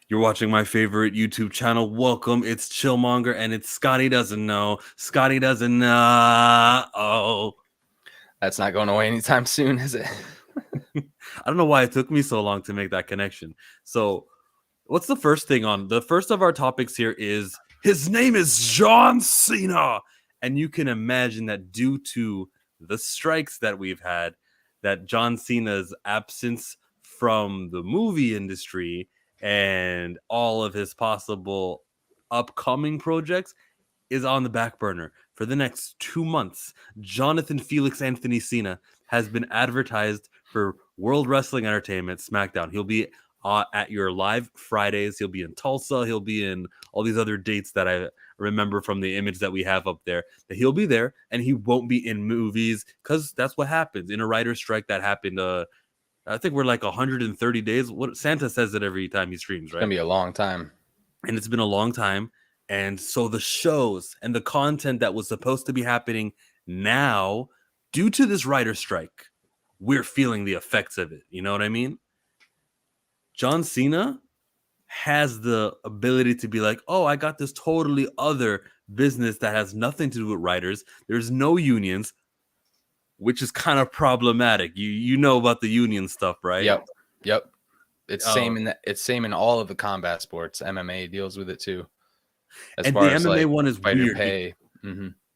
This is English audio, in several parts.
You're watching my favorite YouTube channel. Welcome. It's Chillmonger, and it's Scotty Doesn't Know. Scotty Doesn't know. Oh. That's not going away anytime soon, is it? I don't know why it took me so long to make that connection. So, what's the first thing on? The first of our topics here is his name is John Cena. And you can imagine that due to the strikes that we've had, that John Cena's absence from the movie industry and all of his possible upcoming projects is on the back burner. For the next 2 months, Jonathan Felix Anthony Cena has been advertised for World Wrestling Entertainment SmackDown. He'll be at your live Fridays. He'll be in Tulsa. He'll be in all these other dates that I remember from the image that we have up there. That he'll be there, and he won't be in movies because that's what happens in a writer's strike that happened. I think we're like 130 days. What Santa says it every time he streams, right? It's gonna be a long time, and it's been a long time. And so the shows and the content that was supposed to be happening now, due to this writer strike, we're feeling the effects of it. You know what I mean? John Cena has the ability to be like, oh, I got this totally other business that has nothing to do with writers. There's no unions, which is kind of problematic. You know about the union stuff, right? Yep. It's same in all of the combat sports. MMA deals with it too. As far as the MMA one is weird. Pay.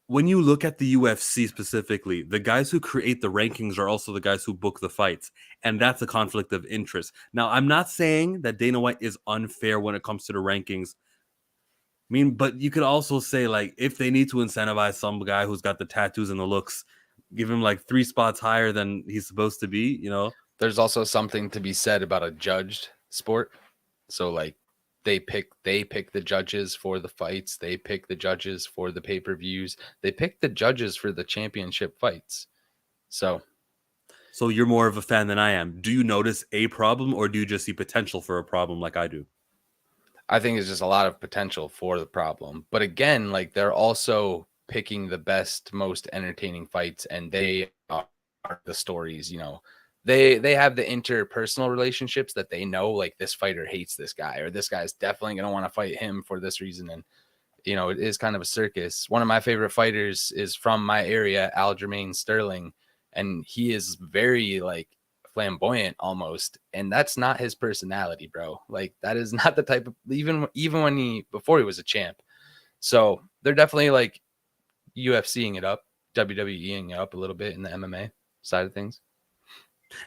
When you look at the UFC specifically, the guys who create the rankings are also the guys who book the fights. And that's a conflict of interest. Now, I'm not saying that Dana White is unfair when it comes to the rankings. I mean, but you could also say, like, if they need to incentivize some guy who's got the tattoos and the looks, give him like 3 spots higher than he's supposed to be, you know? There's also something to be said about a judged sport. So, like, they pick the judges for the fights. They pick the judges for the pay-per-views. They pick the judges for the championship fights. So you're more of a fan than I am. Do you notice a problem, or do you just see potential for a problem like I do? I think it's just a lot of potential for the problem. But again, like, they're also picking the best, most entertaining fights, and they are the stories, you know. They have the interpersonal relationships that they know, like, this fighter hates this guy, or this guy's definitely going to want to fight him for this reason. And, you know, it is kind of a circus. One of my favorite fighters is from my area, Aljamain Sterling, and he is very, like, flamboyant almost. And that's not his personality, bro. Like, that is not the type of, even when before he was a champ. So they're definitely, like, UFCing it up, WWEing it up a little bit in the MMA side of things.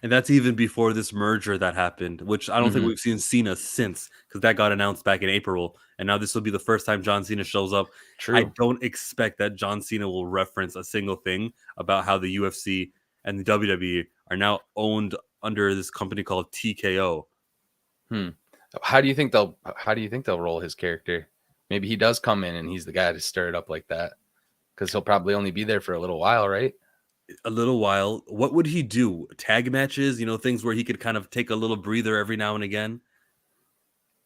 And that's even before this merger that happened, which I don't think we've seen Cena since, because that got announced back in April. And now this will be the first time John Cena shows up. True. I don't expect that John Cena will reference a single thing about how the UFC and the WWE are now owned under this company called TKO. How do you think they'll roll his character? Maybe he does come in and he's the guy to stir it up like that, because he'll probably only be there for a little while, right? A little while. What would he do? Tag matches, you know, things where he could kind of take a little breather every now and again?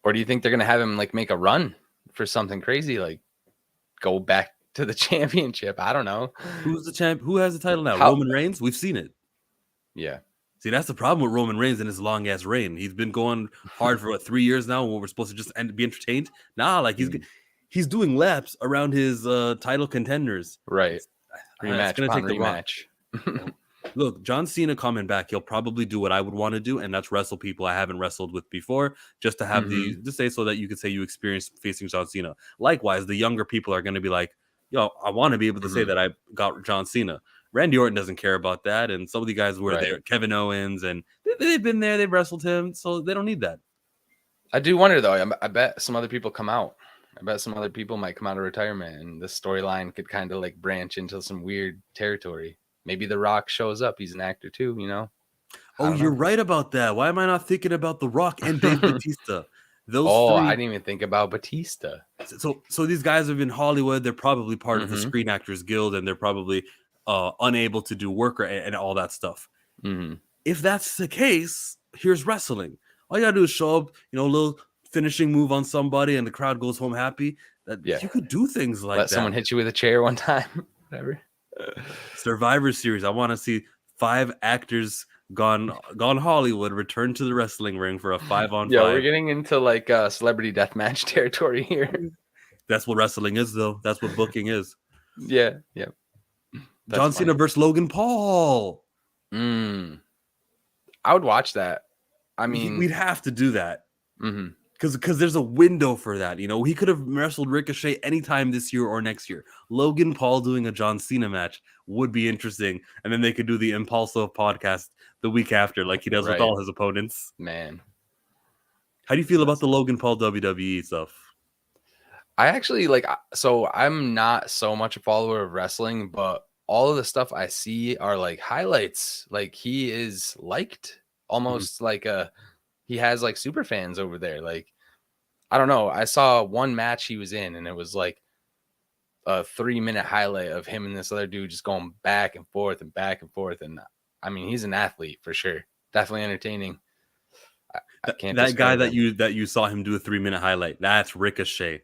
Or do you think they're going to have him, like, make a run for something crazy, like go back to the championship? I don't know. Who's the champ? Who has the title now? Roman Reigns? We've seen it. Yeah. See, that's the problem with Roman Reigns and his long ass reign. He's been going hard for 3 years now, when we're supposed to just be entertained. Nah, like he's doing laps around his title contenders. Right. Rematch. It's gonna take the rematch. Look, John Cena coming back, he'll probably do what I would want to do, and that's wrestle people I haven't wrestled with before, just to have to say, so that you could say you experienced facing John Cena. Likewise, the younger people are going to be like, yo, I want to be able to say that I got John Cena. Randy Orton doesn't care about that, and some of the guys were there, Kevin Owens, and they've been there, they've wrestled him, so they don't need that. I do wonder, though, I bet some other people come out. I bet some other people might come out of retirement, and the storyline could kind of, like, branch into some weird territory. Maybe The Rock shows up. He's an actor too, you know? Oh, you're right about that. Why am I not thinking about The Rock and Dave Bautista? I didn't even think about Batista. So these guys are in Hollywood. They're probably part of the Screen Actors Guild, and they're probably unable to do work and all that stuff. If that's the case, here's wrestling. All you gotta do is show up, you know, a little finishing move on somebody, and the crowd goes home happy. You could do things like that. Let someone hit you with a chair one time, whatever. Survivor Series. I want to see 5 actors Gone Hollywood returned to the wrestling ring for a 5-on-5. Yeah, we're getting into like celebrity deathmatch territory here. That's what wrestling is, though. That's what booking is. Yeah. That's John Cena funny. versus Logan Paul. I would watch that. I mean, We'd have to do that. mhm. Because there's a window for that. He could have wrestled Ricochet anytime this year or next year. Logan Paul doing a John Cena match would be interesting. And then they could do the Impulso podcast the week after, like he does with Right. all his opponents. Man. How do you feel about the Logan Paul WWE stuff? I actually so I'm not so much a follower of wrestling, but all of the stuff I see are like highlights. Like he is liked almost like he has like super fans over there. Like, I don't know. I saw one match he was in and it was like a 3-minute highlight of him and this other dude just going back and forth and back and forth. And I mean, he's an athlete for sure. Definitely entertaining. I can't That guy that discredit him. you saw him do a 3-minute highlight, that's Ricochet.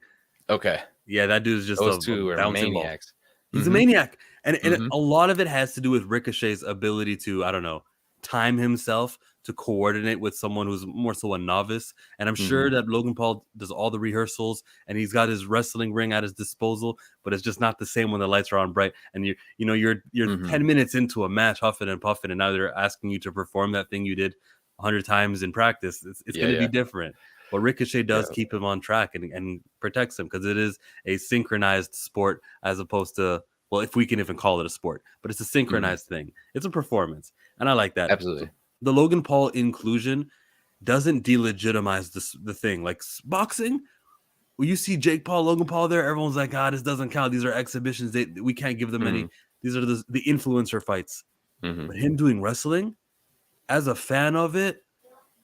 Okay. Yeah, that dude's just Those a two are bouncing ball. maniacs. He's a maniac. And a lot of it has to do with Ricochet's ability to, I don't know, time himself to coordinate with someone who's more so a novice. And I'm sure that Logan Paul does all the rehearsals and he's got his wrestling ring at his disposal, but it's just not the same when the lights are on bright. And you're 10 minutes into a match, huffing and puffing, and now they're asking you to perform that thing you did 100 times in practice. It's going to be different. But Ricochet does keep him on track and protects him because it is a synchronized sport as opposed to, well, if we can even call it a sport, but it's a synchronized thing. It's a performance. And I like that. Absolutely. So the Logan Paul inclusion doesn't delegitimize the thing. Like boxing, when you see Jake Paul, Logan Paul there, everyone's like, this doesn't count. These are exhibitions. We can't give them any. These are the influencer fights. But him doing wrestling, as a fan of it,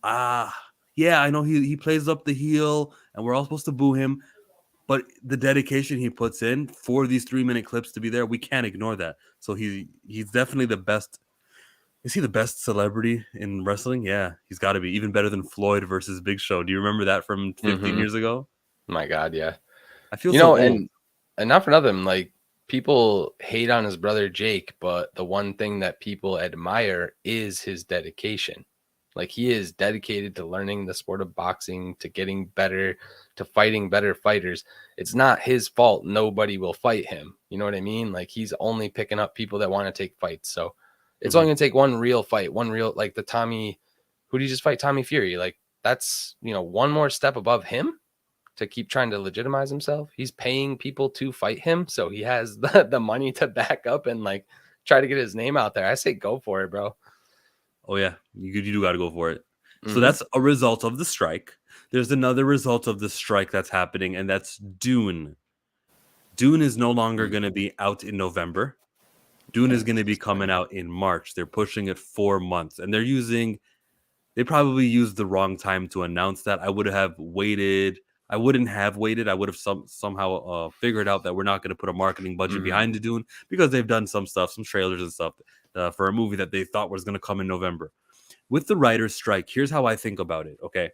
yeah, I know he plays up the heel and we're all supposed to boo him, but the dedication he puts in for these 3-minute clips to be there, we can't ignore that. So he's definitely the best. Is he the best celebrity in wrestling? Yeah, he's got to be. Even better than Floyd versus Big Show. Do you remember that from 15 years ago? My God, yeah. I feel so old. And not for nothing, like people hate on his brother Jake, but the one thing that people admire is his dedication. Like he is dedicated to learning the sport of boxing, to getting better, to fighting better fighters. It's not his fault nobody will fight him. You know what I mean? Like he's only picking up people that want to take fights. So it's only going to take one real fight, like the Tommy, who did he just fight? Tommy Fury. Like that's, one more step above him to keep trying to legitimize himself. He's paying people to fight him. So he has the money to back up and like try to get his name out there. I say go for it, bro. Oh, yeah. You do got to go for it. So that's a result of the strike. There's another result of the strike that's happening, and that's Dune. Dune is no longer going to be out in November. Dune is going to be coming out in March. They're pushing it 4 months, and they probably used the wrong time to announce that. I wouldn't have waited. I would have somehow figured out that we're not going to put a marketing budget behind the Dune because they've done some stuff, some trailers and stuff for a movie that they thought was going to come in November. With the writer's strike, here's how I think about it, okay?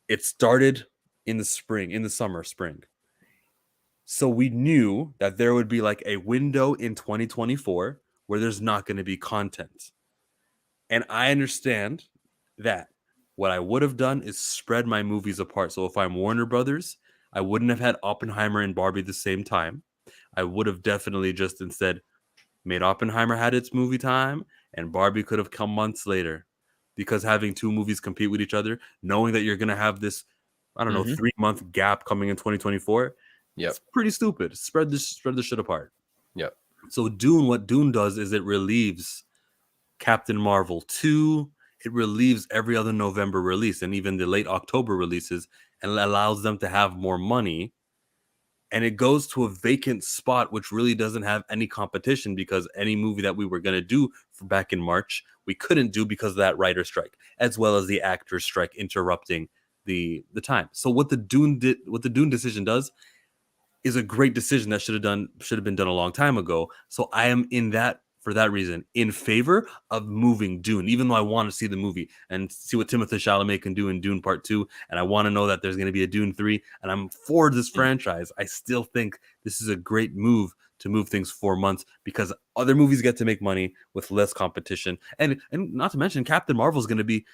It started in the spring. So we knew that there would be like a window in 2024 where there's not going to be content. And I understand that. What I would have done is spread my movies apart. So if I'm Warner Brothers, I wouldn't have had Oppenheimer and Barbie the same time. I would have definitely just instead made Oppenheimer had its movie time and Barbie could have come months later. Because having two movies compete with each other, knowing that you're going to have this, 3-month gap coming in 2024, it's pretty stupid. Spread this shit apart. Yep. So Dune, what Dune does is it relieves Captain Marvel 2. It relieves every other November release and even the late October releases and allows them to have more money. And it goes to a vacant spot, which really doesn't have any competition because any movie that we were going to do back in March, we couldn't do because of that writer strike, as well as the actors strike interrupting the time. So what the Dune decision does is a great decision that should have been done a long time ago. So I am for that reason, in favor of moving Dune, even though I want to see the movie and see what Timothée Chalamet can do in Dune Part 2, and I want to know that there's going to be a Dune 3, and I'm for this franchise. I still think this is a great move to move things 4 months because other movies get to make money with less competition. And not to mention, Captain Marvel is going to be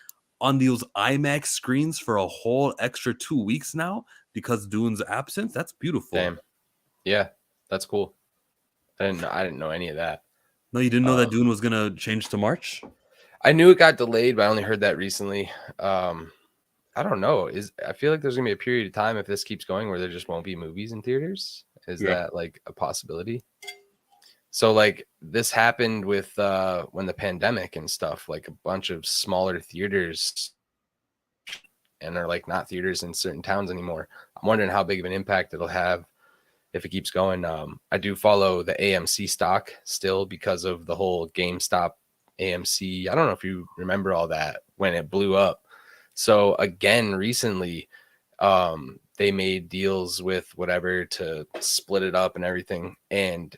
on those IMAX screens for a whole extra 2 weeks now because Dune's absence. That's beautiful. Damn. Yeah, that's cool. I didn't know any of that. No, you didn't know that Dune was going to change to March? I knew it got delayed, but I only heard that recently. I don't know. I feel like there's gonna be a period of time if this keeps going where there just won't be movies in theaters. Is that like a possibility? So like this happened with when the pandemic and stuff, like a bunch of smaller theaters and are like not theaters in certain towns anymore. I'm wondering how big of an impact it'll have if it keeps going. I do follow the AMC stock still because of the whole GameStop AMC. I don't know if you remember all that when it blew up. So again, recently, they made deals with whatever to split it up and everything. And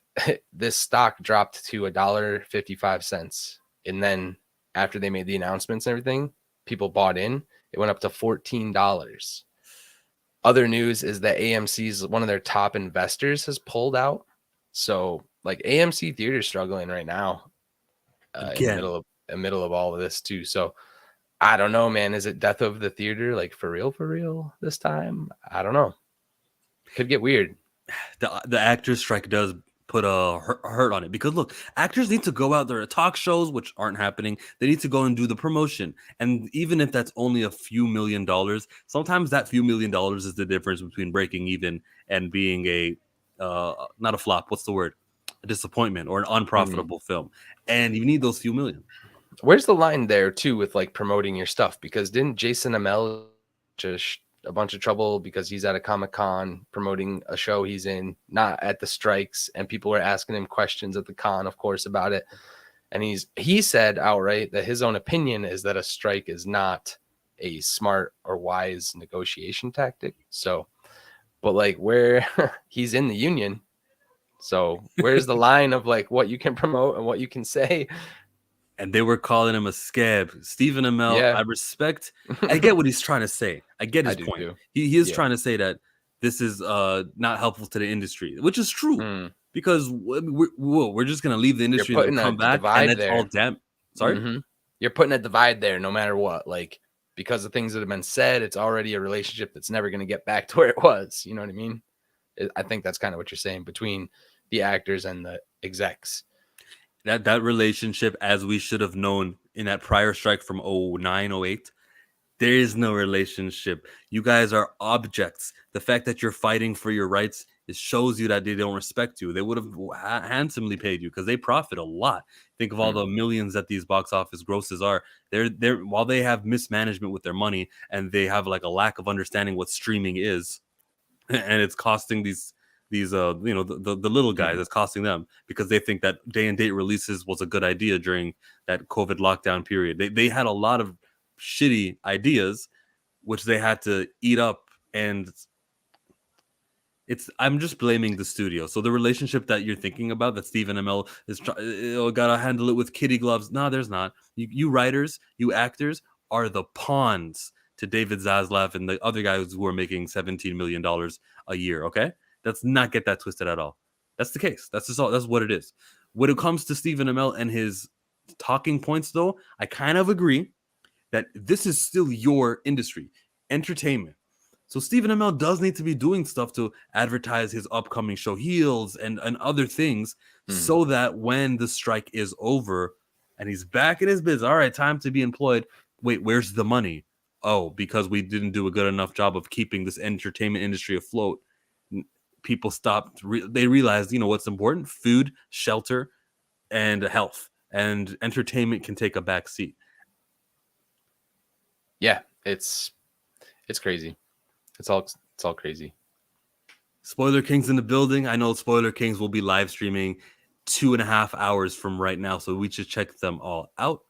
this stock dropped to $1.55. And then after they made the announcements and everything, people bought in. It went up to $14. Other news is that AMC's one of their top investors has pulled out. So like AMC theater's struggling right now in the middle of all of this too. So I don't know, man. Is it death of the theater, like for real this time? I don't know. Could get weird. The actors strike does put a hurt on it because look, actors need to go out there at talk shows, which aren't happening. They need to go and do the promotion, and even if that's only a few $1 million, sometimes that few $1 million is the difference between breaking even and being a not a flop. What's the word? A disappointment or an unprofitable film, and you need those few million. Where's the line there too with like promoting your stuff? Because didn't Jason Amell just a bunch of trouble because he's at a Comic-Con promoting a show he's in, not at the strikes, and people were asking him questions at the con, of course, about it. And he said outright that his own opinion is that a strike is not a smart or wise negotiation tactic. So, but like where he's in the union, so where's the line of like what you can promote and what you can say? And they were calling him a scab. Stephen Amell, I respect. I get what he's trying to say. I get his point. Too. He is trying to say that this is not helpful to the industry, which is true. Because we're just going to leave the industry and come back and it's all damn. Sorry? You're putting a divide there no matter what. Like, because of things that have been said, it's already a relationship that's never going to get back to where it was. You know what I mean? I think that's kind of what you're saying between the actors and the execs. That relationship, as we should have known in that prior strike from 09, 08, there is no relationship. You guys are objects. The fact that you're fighting for your rights, it shows you that they don't respect you. They would have handsomely paid you because they profit a lot. Think of all the millions that these box office grosses are. They're while they have mismanagement with their money and they have like a lack of understanding what streaming is, and it's costing these the little guys, it's costing them because they think that day and date releases was a good idea during that COVID lockdown period. They had a lot of shitty ideas which they had to eat up, and I'm just blaming the studio. So the relationship that you're thinking about, that Stephen Amell is gotta handle it with kitty gloves. No, there's not. You writers, you actors are the pawns to David Zaslav and the other guys who are making $17 million a year. Okay, let's not get that twisted at all. That's the case. That's just all. That's what it is. When it comes to Stephen Amell and his talking points, though, I kind of agree that this is still your industry, entertainment. So Stephen Amell does need to be doing stuff to advertise his upcoming show Heels and other things so that when the strike is over and he's back in his biz, all right, time to be employed. Wait, where's the money? Oh, because we didn't do a good enough job of keeping this entertainment industry afloat. People stopped. They realized, what's important? Food, shelter, and health. And entertainment can take a back seat. Yeah, it's crazy. It's all crazy. Spoiler Kings in the building. I know Spoiler Kings will be live streaming 2.5 hours from right now, so we should check them all out.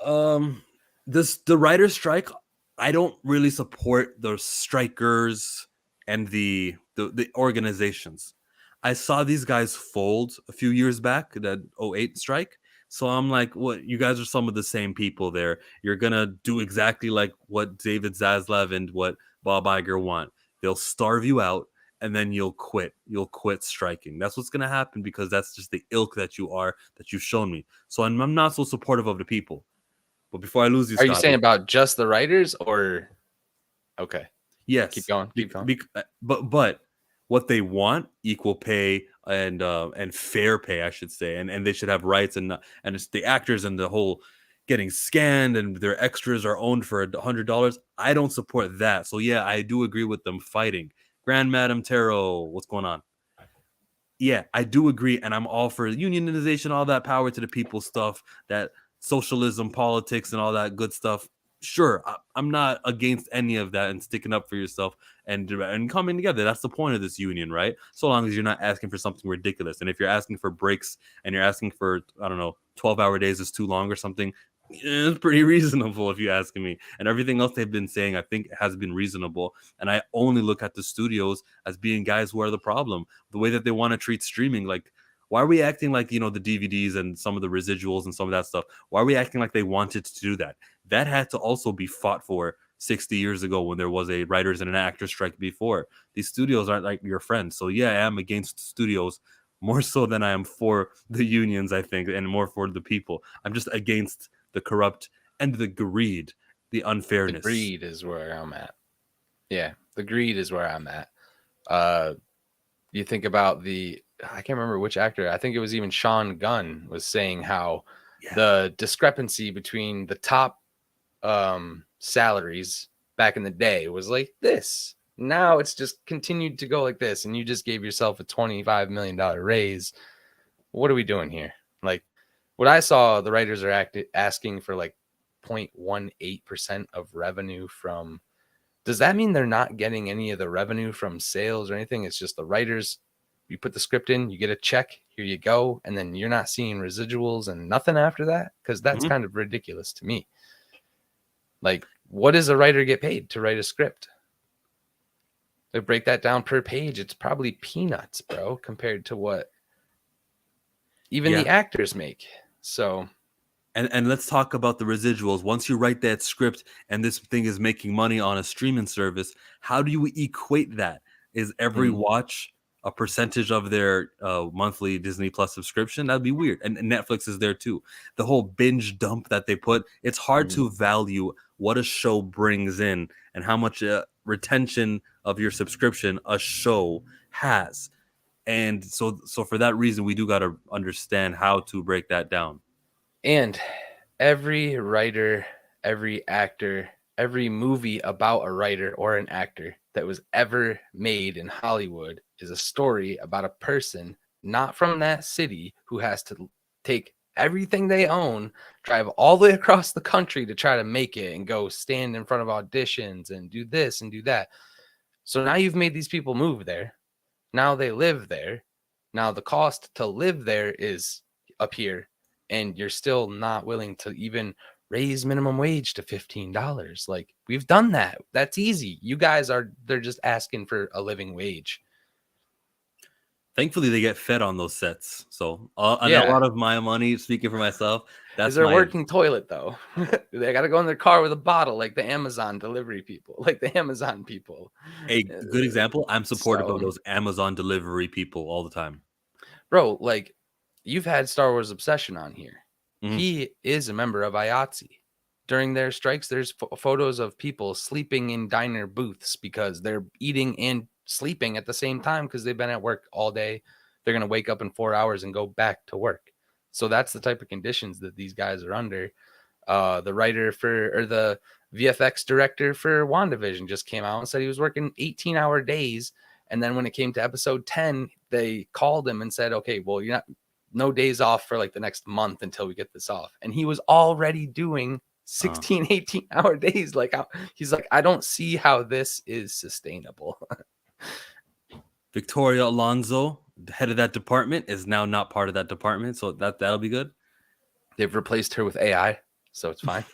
The writer's strike, I don't really support the strikers and the organizations. I saw these guys fold a few years back, that 08 strike. So I'm like, what? You guys are some of the same people there. You're going to do exactly like what David Zaslav and what Bob Iger want. They'll starve you out and then you'll quit. You'll quit striking. That's what's gonna happen because that's just the ilk that you are, that you've shown me. So I'm not so supportive of the people. But before I lose you, Are you Scott, saying about just the writers or okay? Keep yes, going. Keep going. but what they want, equal pay and fair pay, I should say, and they should have rights, and it's the actors and the whole getting scanned and their extras are owned for $100. I don't support that. So yeah, I do agree with them fighting. Grand Madam Tarot, what's going on? Yeah, I do agree, and I'm all for unionization, all that power to the people stuff, that socialism, politics, and all that good stuff. Sure, I'm not against any of that, and sticking up for yourself and coming together. That's the point of this union, right? So long as you're not asking for something ridiculous, and if you're asking for breaks and you're asking for, I don't know, 12-hour days is too long or something, it's pretty reasonable if you ask me. And everything else they've been saying, I think, has been reasonable. And I only look at the studios as being guys who are the problem. The way that they want to treat streaming, like, why are we acting like, the DVDs and some of the residuals and some of that stuff? Why are we acting like they wanted to do that? That had to also be fought for 60 years ago when there was a writers and an actors strike before. These studios aren't like your friends. So yeah, I am against studios more so than I am for the unions, I think, and more for the people. I'm just against the corrupt and the greed, the unfairness. The greed is where I'm at. Yeah, the greed is where I'm at. You think about I can't remember which actor. I think it was even Sean Gunn was saying how the discrepancy between the top salaries back in the day was like this. Now it's just continued to go like this, and you just gave yourself a $25 million raise. What are we doing here? Like, what I saw, the writers are asking for like 0.18% of revenue from. Does that mean they're not getting any of the revenue from sales or anything? It's just the writers. You put the script in, you get a check, here you go, and then you're not seeing residuals and nothing after that? Because that's kind of ridiculous to me. Like, what does a writer get paid to write a script? They break that down per page. It's probably peanuts, bro, compared to what even the actors make. So, and let's talk about the residuals. Once you write that script and this thing is making money on a streaming service, how do you equate that? Is every watch a percentage of their monthly Disney Plus subscription? That'd be weird. And Netflix is there too. The whole binge dump that they put, it's hard to value what a show brings in and how much retention of your subscription a show has. And so for that reason, we do got to understand how to break that down. And every writer, every actor, every movie about a writer or an actor that was ever made in Hollywood is a story about a person not from that city who has to take everything they own, drive all the way across the country to try to make it and go stand in front of auditions and do this and do that. So now you've made these people move there. Now they live there. Now the cost to live there is up here, and you're still not willing to even raise minimum wage to $15. Like, we've done that. That's easy. You guys they're just asking for a living wage. Thankfully, they get fed on those sets. So a lot of my money, speaking for myself, that's a working toilet, though. They got to go in their car with a bottle, like the Amazon delivery people, like the Amazon people. A good example, I'm supportive of those Amazon delivery people all the time. Bro, like, you've had Star Wars Obsession on here. He is a member of IATSE. During their strikes, there's photos of people sleeping in diner booths because they're eating and sleeping at the same time because they've been at work all day. They're going to wake up in 4 hours and go back to work. So that's the type of conditions that these guys are under. The writer or the VFX director for WandaVision just came out and said he was working 18-hour days. And then when it came to episode 10, they called him and said, okay, well, you're not, no days off for like the next month until we get this off. And he was already doing 16, 18-hour days. Like, he's like, I don't see how this is sustainable. Victoria Alonso, the head of that department, is now not part of that department. So that'll be good. They've replaced her with AI, so it's fine.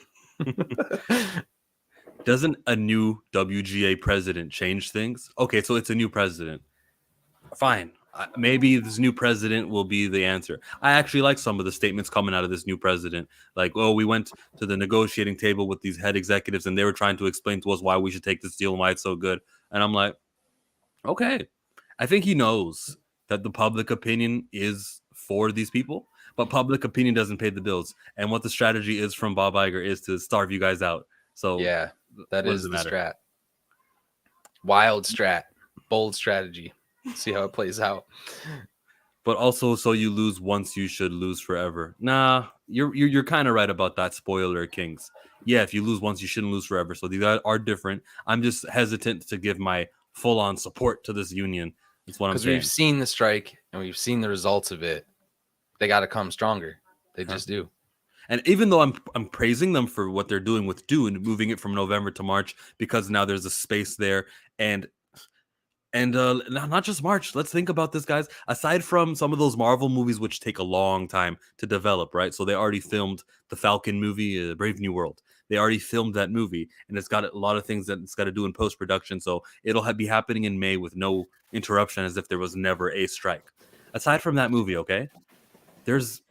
Doesn't a new WGA president change things? Okay, so it's a new president. Fine. Maybe this new president will be the answer. I actually like some of the statements coming out of this new president. Like, oh, we went to the negotiating table with these head executives and they were trying to explain to us why we should take this deal and why it's so good. And I'm like, okay. I think he knows that the public opinion is for these people, but public opinion doesn't pay the bills. And what the strategy is from Bob Iger is to starve you guys out. So Yeah, that what does is it the matter? strat. Wild strat, bold strategy. See how it plays out. But also, so you lose once, you should lose forever. Nah, you're kind of right about that. Spoiler Kings. Yeah, if you lose once, you shouldn't lose forever. So these are different. I'm just hesitant to give my full on support to this union. That's what I'm Because we've saying. seen the strike and we've seen the results of it. They got to come stronger. They Huh? just do. And even though I'm praising them for what they're doing with Dune, moving it from November to March because now there's a space there, and not just March. Let's think about this, guys. Aside from some of those Marvel movies which take a long time to develop, right? So they already filmed the Falcon movie, Brave New World. They already filmed that movie, and it's got a lot of things that it's got to do in post production. So it'll be happening in May with no interruption, as if there was never a strike. Aside from that movie, okay, there's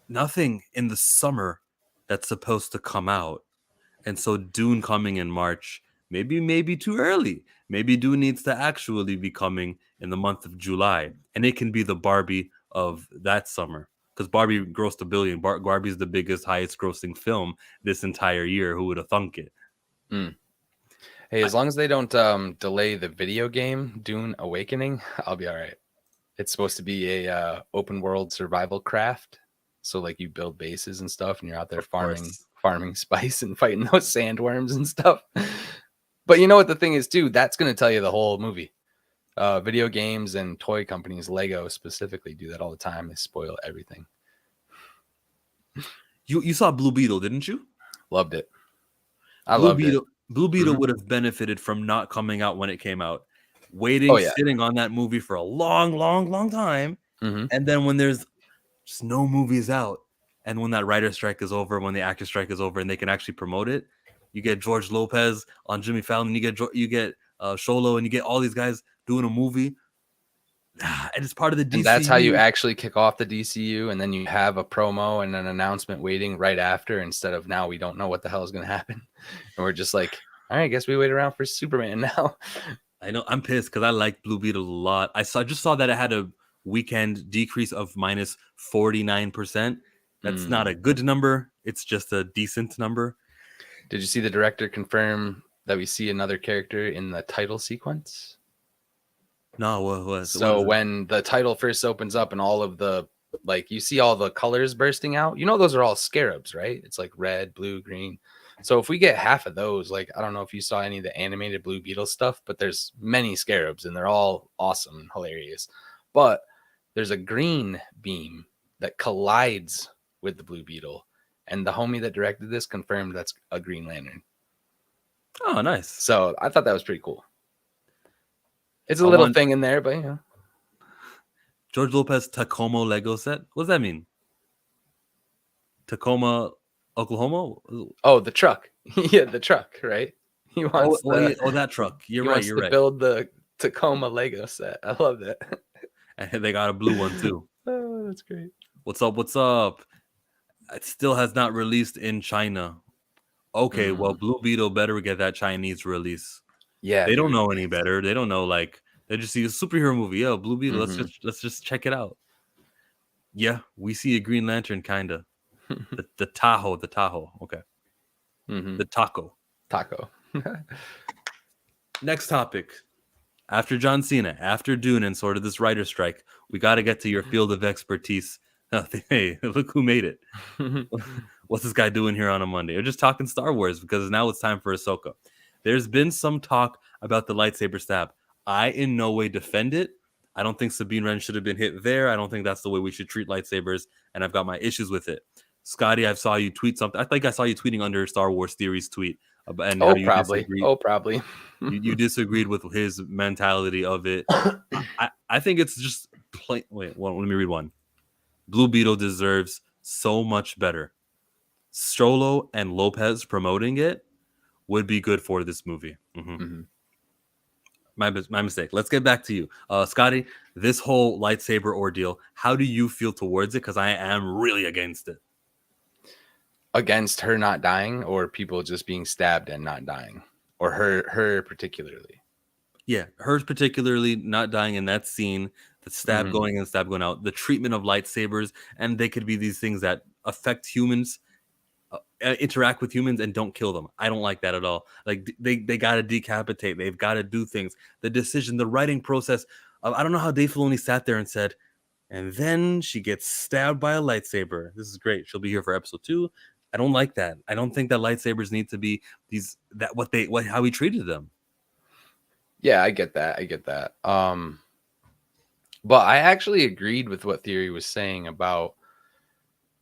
nothing in the summer that's supposed to come out. And so Dune coming in March, maybe too early. Maybe Dune needs to actually be coming in the month of July. And it can be the Barbie of that summer. Because Barbie grossed $1 billion. Barbie's the biggest, highest grossing film this entire year. Who would have thunk it? Mm. Hey, I, as long as they don't delay the video game Dune Awakening, I'll be all right. It's supposed to be a open world survival craft. So like you build bases and stuff, and you're out there of farming course. spice and fighting those sandworms and stuff. But you know what the thing is too? That's going to tell you the whole movie. Video games and toy companies, Lego specifically, do that all the time. They spoil everything. You saw Blue Beetle, didn't you? Loved it. I loved it. Blue Beetle Mhm. would have benefited from not coming out when it came out. Oh Waiting, yeah. sitting on that movie for a long time. Hmm. And then when there's just no movies out, and when that writer strike is over, when the actor strike is over, and they can actually promote it, you get George Lopez on Jimmy Fallon, you get Sholo, and you get all these guys doing a movie, and it's part of the And that's how you DCU. actually kick off the DCU, and then you have a promo and an announcement waiting right after, instead of now we don't know what the hell is going to happen, and we're just like, all right, I guess we wait around for Superman now. I know I'm pissed because I like Blue Beetle a lot. Just saw that it had a weekend decrease of minus 49%. That's not a good number. It's just a decent number. Did you see the director confirm that we see another character in the title sequence? No, what So is it? when the title first opens up and all of the, like, you see all the colors bursting out, you know those are all scarabs, right? It's like red, blue, green. So if we get half of those, like, I don't know if you saw any of the animated Blue Beetle stuff, but there's many scarabs and they're all awesome and hilarious. But there's a green beam that collides with the Blue Beetle, and the homie that directed this confirmed that's a Green Lantern. Oh, nice. So I thought that was pretty cool. It's a I little want thing in there, but you know. George Lopez Tacoma Lego set. What does that mean? Tacoma, Oklahoma? Oh, the truck. Yeah, the truck, right? He Oh, wants yeah, that truck. he You're right. wants You're to right. build the Tacoma Lego set. I love that. And they got a blue one too. Oh, that's great. What's up? What's up? It still has not released in China. Okay, well, Blue Beetle better get that Chinese release. Yeah, They don't dude. know any better. They don't know, like, they just see a superhero movie. Yo, Blue Beetle. Mm-hmm. Let's just check it out. Yeah, we see a Green Lantern, kinda. The Tahoe. Okay, Mm-hmm. the taco. Taco. Next topic. After John Cena, after Dune, and sort of this writer strike, we got to get to your field of expertise. Hey, look who made it. What's this guy doing here on a Monday? We're just talking Star Wars because now it's time for Ahsoka. There's been some talk about the lightsaber stab. I in no way defend it. I don't think Sabine Wren should have been hit there. I don't think that's the way we should treat lightsabers, and I've got my issues with it. Scotty, I saw you tweet something. I think I saw you tweeting under Star Wars Theories tweet and how Oh, you probably. disagree. Oh, probably. You disagreed with his mentality of it. I think it's just plain. Wait, well, let me read one. Blue Beetle deserves so much better. Strollo and Lopez promoting it would be good for this movie. Mm-hmm. My mistake. Let's get back to you, Scotty. This whole lightsaber ordeal. How do you feel towards it? Because I am really against it. Against her not dying, or people just being stabbed and not dying, or her particularly? Yeah, hers particularly not dying in that scene, the stab Mhm. going in, stab going out, the treatment of lightsabers, and they could be these things that affect humans, interact with humans, and don't kill them. I don't like that at all. Like they got to decapitate. They've got to do things. The decision, the writing process. I don't know how Dave Filoni sat there and said, and then she gets stabbed by a lightsaber. This is great. She'll be here for episode 2. I don't like that. I don't think that lightsabers need to be how he treated them. Yeah, I get that. I get that. But I actually agreed with what Theory was saying about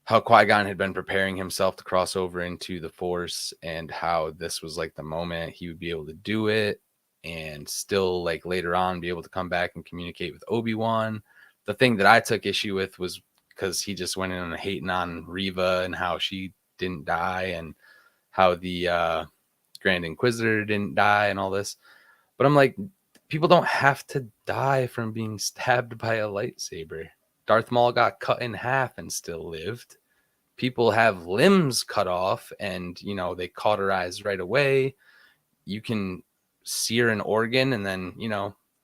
how Qui-Gon had been preparing himself to cross over into the Force, and how this was like the moment he would be able to do it, and still like later on be able to come back and communicate with Obi-Wan. The thing that I took issue with was because he just went in and hating on Reva and how she didn't die, and how the Grand Inquisitor didn't die and all this. But I'm like, people don't have to die from being stabbed by a lightsaber. Darth Maul got cut in half and still lived. People have limbs cut off and, they cauterize right away. You can sear an organ and then,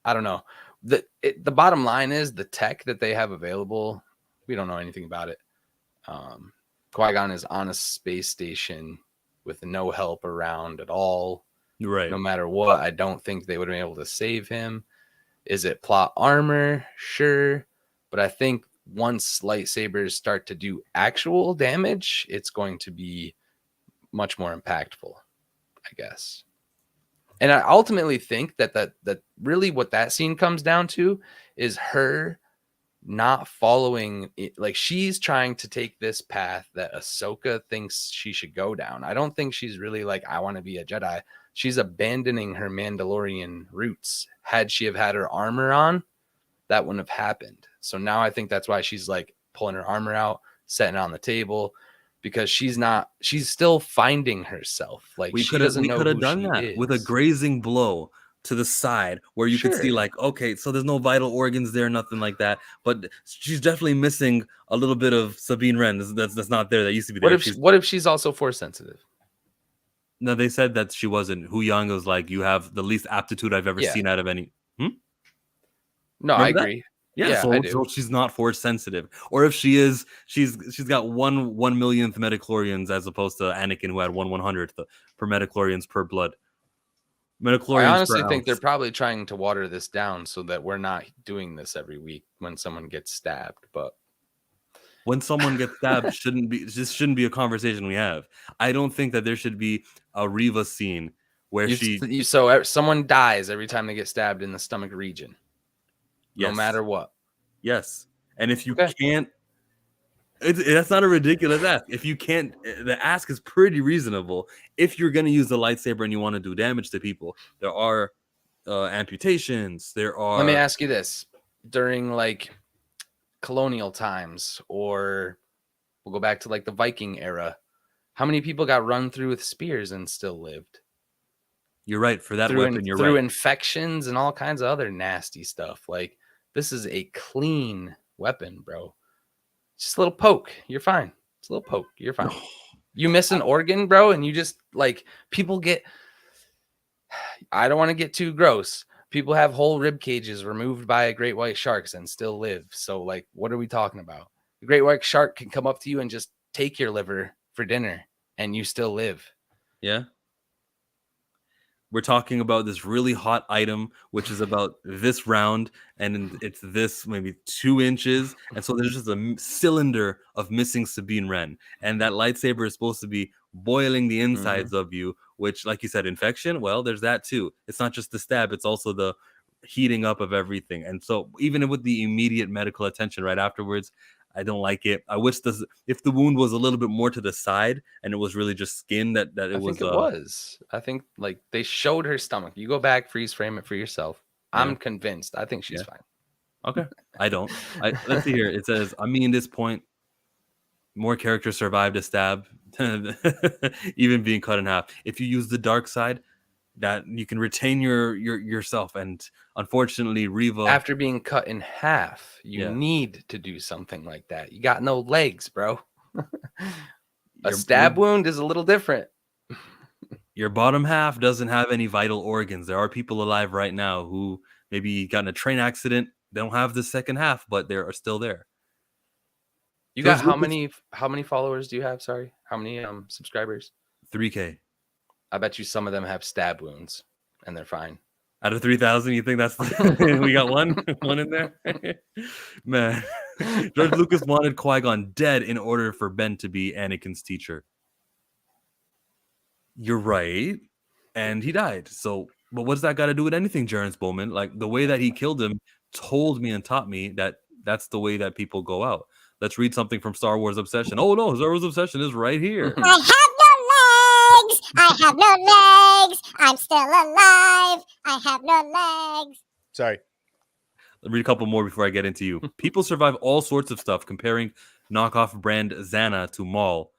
I don't know. The bottom line is the tech that they have available, we don't know anything about it. Qui-Gon is on a space station with no help around at all. Right. No matter what, I don't think they would have been able to save him. Is it plot armor? Sure. But I think once lightsabers start to do actual damage, it's going to be much more impactful, I guess. And I ultimately think that really what that scene comes down to is her not following it. Like, she's trying to take this path that Ahsoka thinks she should go down. I don't think she's really like, I want to be a Jedi. She's abandoning her Mandalorian roots. Had she have had her armor on, that wouldn't have happened. So now I think that's why she's like pulling her armor out, setting it on the table, because she's still finding herself. Like, she doesn't know who done she that is. with a grazing blow to the side where you could see, Sure. like, okay, so there's no vital organs there, nothing like that. But she's definitely missing a little bit of Sabine Wren that's not there. That used to be there. What if she's also force sensitive? No, they said that she wasn't. Hu Yang was like, you have the least aptitude I've ever Yeah. seen out of any. No, Remember I that? agree. Yeah, Yeah, I do. so she's not force sensitive. Or if she is, she's got 1/1,000,000th metachlorians as opposed to Anakin, who had 1/100th per metachlorians per blood. I Metachlorians honestly per think they're ounce. probably trying to water this down so that we're not doing this every week when someone gets stabbed. But When someone gets stabbed, this shouldn't be a conversation we have. I don't think that there should be a Reva scene where so someone dies every time they get stabbed in the stomach region, no yes, matter what. yes. And if you Okay. can't, that's not a ridiculous ask. If you can't, the ask is pretty reasonable. If you're going to use the lightsaber and you want to do damage to people, there are amputations. There are. Let me ask you this: during like colonial times, or we'll go back to like the Viking era, how many people got run through with spears and still lived? You're right. For that weapon, you're through right. infections and all kinds of other nasty stuff. Like, this is a clean weapon, bro. Just a little poke, you're fine. It's a little poke, you're fine. You miss an organ, bro, and you just like, people get, I don't want to get too gross. People have whole rib cages removed by great white sharks and still live. So like, what are we talking about? The great white shark can come up to you and just take your liver for dinner and you still live. Yeah. We're talking about this really hot item, which is about this round, and it's this maybe 2 inches. And so there's just a cylinder of missing Sabine Wren. And that lightsaber is supposed to be boiling the insides of you, which, like you said, infection. Well, there's that too. It's not just the stab, it's also the heating up of everything. And so even with the immediate medical attention right afterwards, I don't like it. I wish if the wound was a little bit more to the side and it was really just skin that it I was. think it was. I think like they showed her stomach. You go back, freeze frame it for yourself. Yeah. I'm convinced. I think she's fine. Okay. I don't. Let's see here. It says, I mean, this point, more characters survived a stab, even being cut in half. If you use the dark side, that you can retain yourself. And unfortunately, Reva, After being cut in half, you need to do something like that. You got no legs, bro. A stab wound is a little different. Your bottom half doesn't have any vital organs. There are people alive right now who maybe got in a train accident. They don't have the second half, but they are still there. You got George Lucas, how many followers do you have? Sorry, how many subscribers? 3K. I bet you some of them have stab wounds and they're fine. Out of 3,000, you think that's we got one in there? Man, George Lucas wanted Qui-Gon dead in order for Ben to be Anakin's teacher. You're right. And he died. So, but what's that got to do with anything, Jarence Bowman? Like the way that he killed him told me and taught me that that's the way that people go out. Let's read something from Star Wars Obsession. Oh no, Star Wars Obsession is right here. I have no legs. I have no legs. I'm still alive. I have no legs. Sorry. I'll read a couple more before I get into you. People survive all sorts of stuff comparing knockoff brand Xana to Maul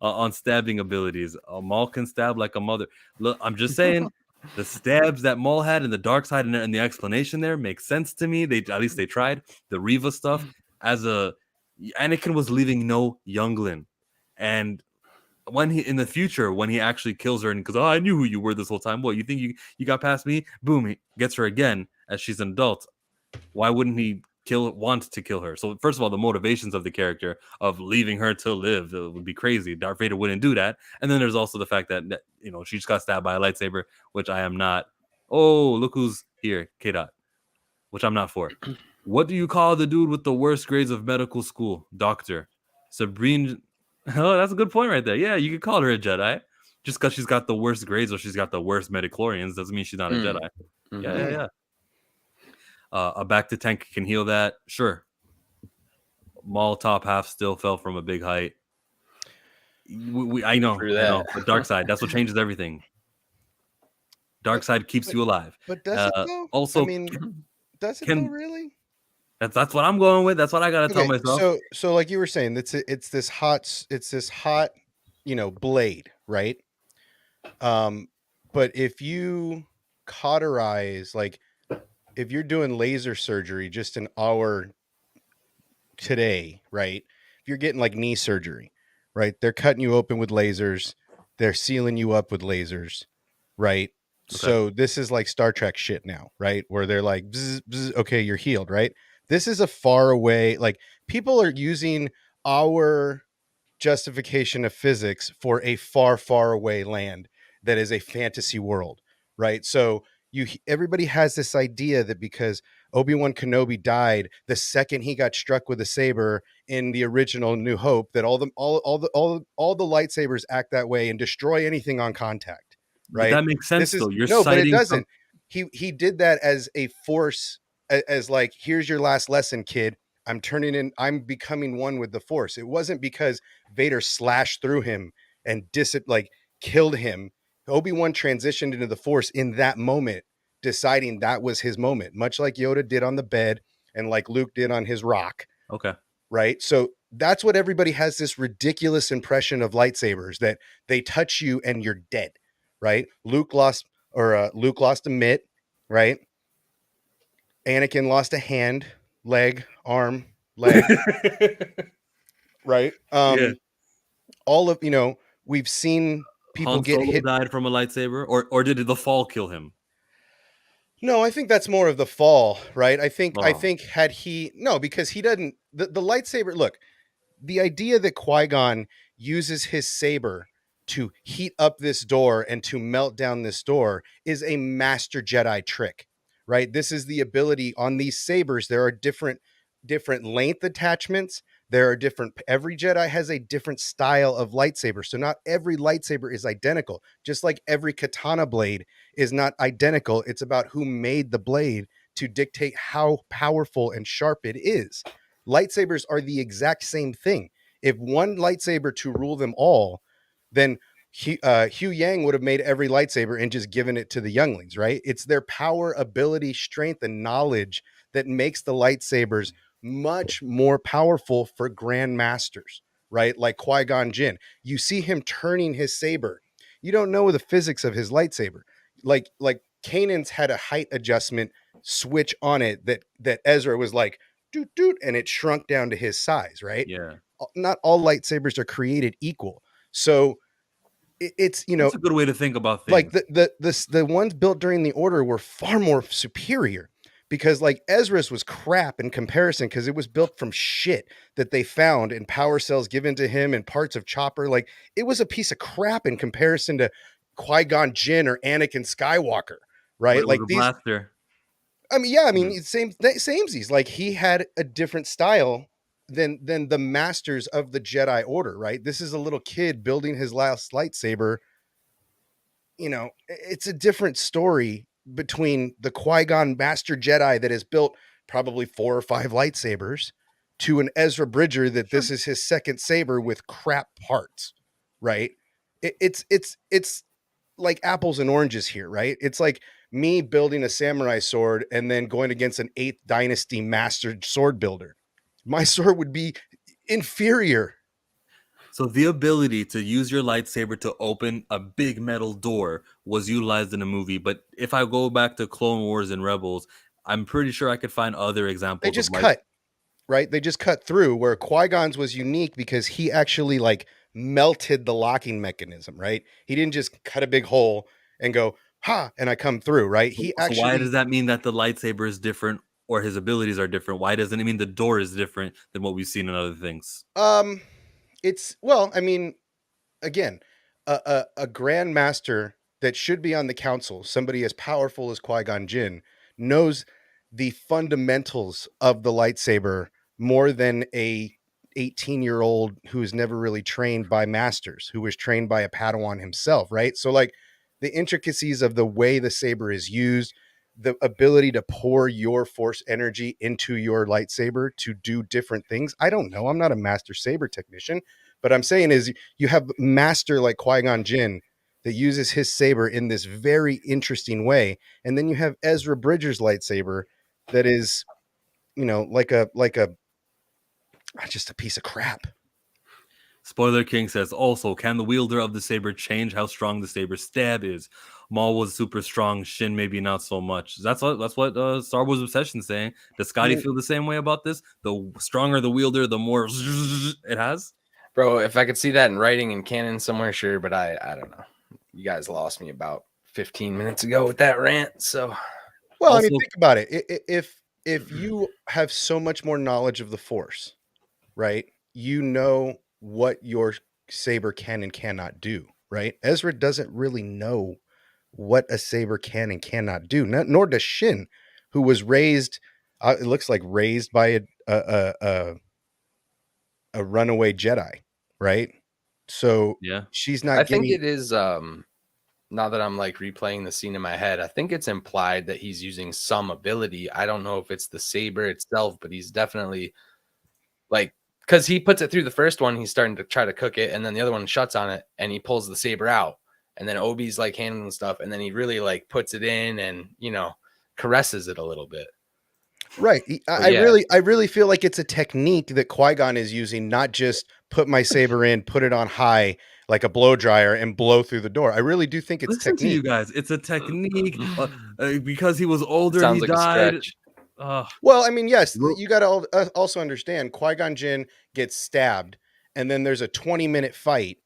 on stabbing abilities. Maul can stab like a mother. Look, I'm just saying the stabs that Maul had in the dark side and the explanation there makes sense to me. They at least they tried. The Reva stuff as a Anakin was leaving no youngling. And when he in the future, when he actually kills her and goes, "Oh, I knew who you were this whole time. What, you think you got past me?" Boom, he gets her again as she's an adult. Why wouldn't he want to kill her? So first of all, the motivations of the character of leaving her to live would be crazy. Darth Vader wouldn't do that. And then there's also the fact that she just got stabbed by a lightsaber, which I am not. Oh, look who's here, K-Dot, which I'm not for. What do you call the dude with the worst grades of medical school? Doctor Sabrine. Oh, that's a good point right there. Yeah, you could call her a Jedi. Just because she's got the worst grades or she's got the worst midichlorians doesn't mean she's not a Jedi. Yeah. A back to tank can heal that. Sure. Maul top half still fell from a big height. I know. The dark side. That's what changes everything. Dark side keeps you alive. But does it though? Also, I mean, does it though really? That's what I'm going with. That's what I gotta tell myself. So like you were saying, it's this hot, blade, right? But if you cauterize, like if you're doing laser surgery just an hour today, right? If you're getting like knee surgery, right? They're cutting you open with lasers, they're sealing you up with lasers, right? Okay. So this is like Star Trek shit now, right? Where they're like, bzz, bzz, okay, you're healed, right? This is a far away, like people are using our justification of physics for a far, far away land that is a fantasy world, right? So everybody has this idea that because Obi-Wan Kenobi died the second he got struck with a saber in the original New Hope, that all the lightsabers act that way and destroy anything on contact, right? But that makes sense though. But it doesn't. He did that as a force, as like, here's your last lesson, kid. I'm becoming one with the Force. It wasn't because Vader slashed through him and killed him. Obi-Wan transitioned into the Force in that moment, deciding that was his moment, much like Yoda did on the bed and like Luke did on his rock. Okay. Right. So that's what everybody has, this ridiculous impression of lightsabers, that they touch you and you're dead. Right. Luke lost a mitt. Right. Anakin lost a hand, leg, arm, leg. Right. All of, we've seen people get hit. Died from a lightsaber, or did the fall kill him? No, I think that's more of the fall, right? I think because he doesn't, the lightsaber, look, the idea that Qui-Gon uses his saber to heat up this door and to melt down this door is a master Jedi trick, right? This is the ability on these sabers. There are different length attachments. There are every Jedi has a different style of lightsaber. So not every lightsaber is identical, just like every katana blade is not identical. It's about who made the blade to dictate how powerful and sharp it is. Lightsabers are the exact same thing. If one lightsaber to rule them all, then Hugh Yang would have made every lightsaber and just given it to the younglings, right? It's their power, ability, strength, and knowledge that makes the lightsabers much more powerful for grandmasters, right? Like Qui-Gon Jinn. You see him turning his saber. You don't know the physics of his lightsaber. Like Kanan's had a height adjustment switch on it that Ezra was like, doot, doot, and it shrunk down to his size, right? Yeah. Not all lightsabers are created equal. So it's That's a good way to think about like things. the ones built during the Order were far more superior because like Ezra's was crap in comparison because it was built from shit that they found in power cells given to him and parts of Chopper. Like it was a piece of crap in comparison to Qui-Gon Jinn or Anakin Skywalker, But right? it was Like a these. blaster. I mean, yeah, I mean, Mhm. it's samesies. Like he had a different style than the masters of the Jedi Order, right? This is a little kid building his last lightsaber. It's a different story between the Qui-Gon Master Jedi that has built probably 4 or 5 lightsabers to an Ezra Bridger that this is his second saber with crap parts, right? It's like apples and oranges here, right? It's like me building a samurai sword and then going against an 8th dynasty master sword builder. My sword would be inferior. So the ability to use your lightsaber to open a big metal door was utilized in a movie. But if I go back to Clone Wars and Rebels, I'm pretty sure I could find other They examples of just cut, right? They just cut through where Qui-Gon's was unique because he actually like melted the locking mechanism, right? He didn't just cut a big hole and go, ha, and I come through, right? He So why does actually, that mean that the lightsaber is different or his abilities are different? Why doesn't it mean the door is different than what we've seen in other things? well, I mean, again, a grand master that should be on the council, somebody as powerful as Qui-Gon Jinn, knows the fundamentals of the lightsaber more than a 18-year-old who's never really trained by masters, who was trained by a Padawan himself, right? So like the intricacies of the way the saber is used, the ability to pour your force energy into your lightsaber to do different things. I don't know. I'm not a master saber technician, but I'm saying is you have master like Qui-Gon Jinn that uses his saber in this very interesting way, and then you have Ezra Bridger's lightsaber that is, like a just a piece of crap. Spoiler King says, also, can the wielder of the saber change how strong the saber stab is? Maul was super strong, Shin maybe not so much. That's what Star Wars Obsession's saying. Does Scotty feel the same way about this? The stronger the wielder, the more it has? Bro, if I could see that in writing in canon somewhere, sure, but I don't know. You guys lost me about 15 minutes ago with that rant, so Well, I mean, Also, think about it. If you have so much more knowledge of the Force, right? You know what your saber can and cannot do, right? Ezra doesn't really know what a saber can and cannot do, nor does Shin, who was raised. It looks like raised by a runaway Jedi, right? So yeah. she's I not think getting. it is now that I'm like replaying the scene in my head, I think it's implied that he's using some ability. I don't know if it's the saber itself, but he's definitely like, because he puts it through the first one, he's starting to try to cook it, and then the other one shuts on it, and he pulls the saber out, and then Obi's like handling stuff, and then he really like puts it in and caresses it a little bit. Right. But yeah, I really feel like it's a technique that Qui-Gon is using, not just put my saber in, put it on high like a blow dryer and blow through the door. I really do think it's Listen to you technique. guys. It's a technique. Because he was older, sounds he like a died. stretch. Well, I mean, yes, Ro- you got to also understand Qui-Gon Jinn gets stabbed, and then there's a 20-minute fight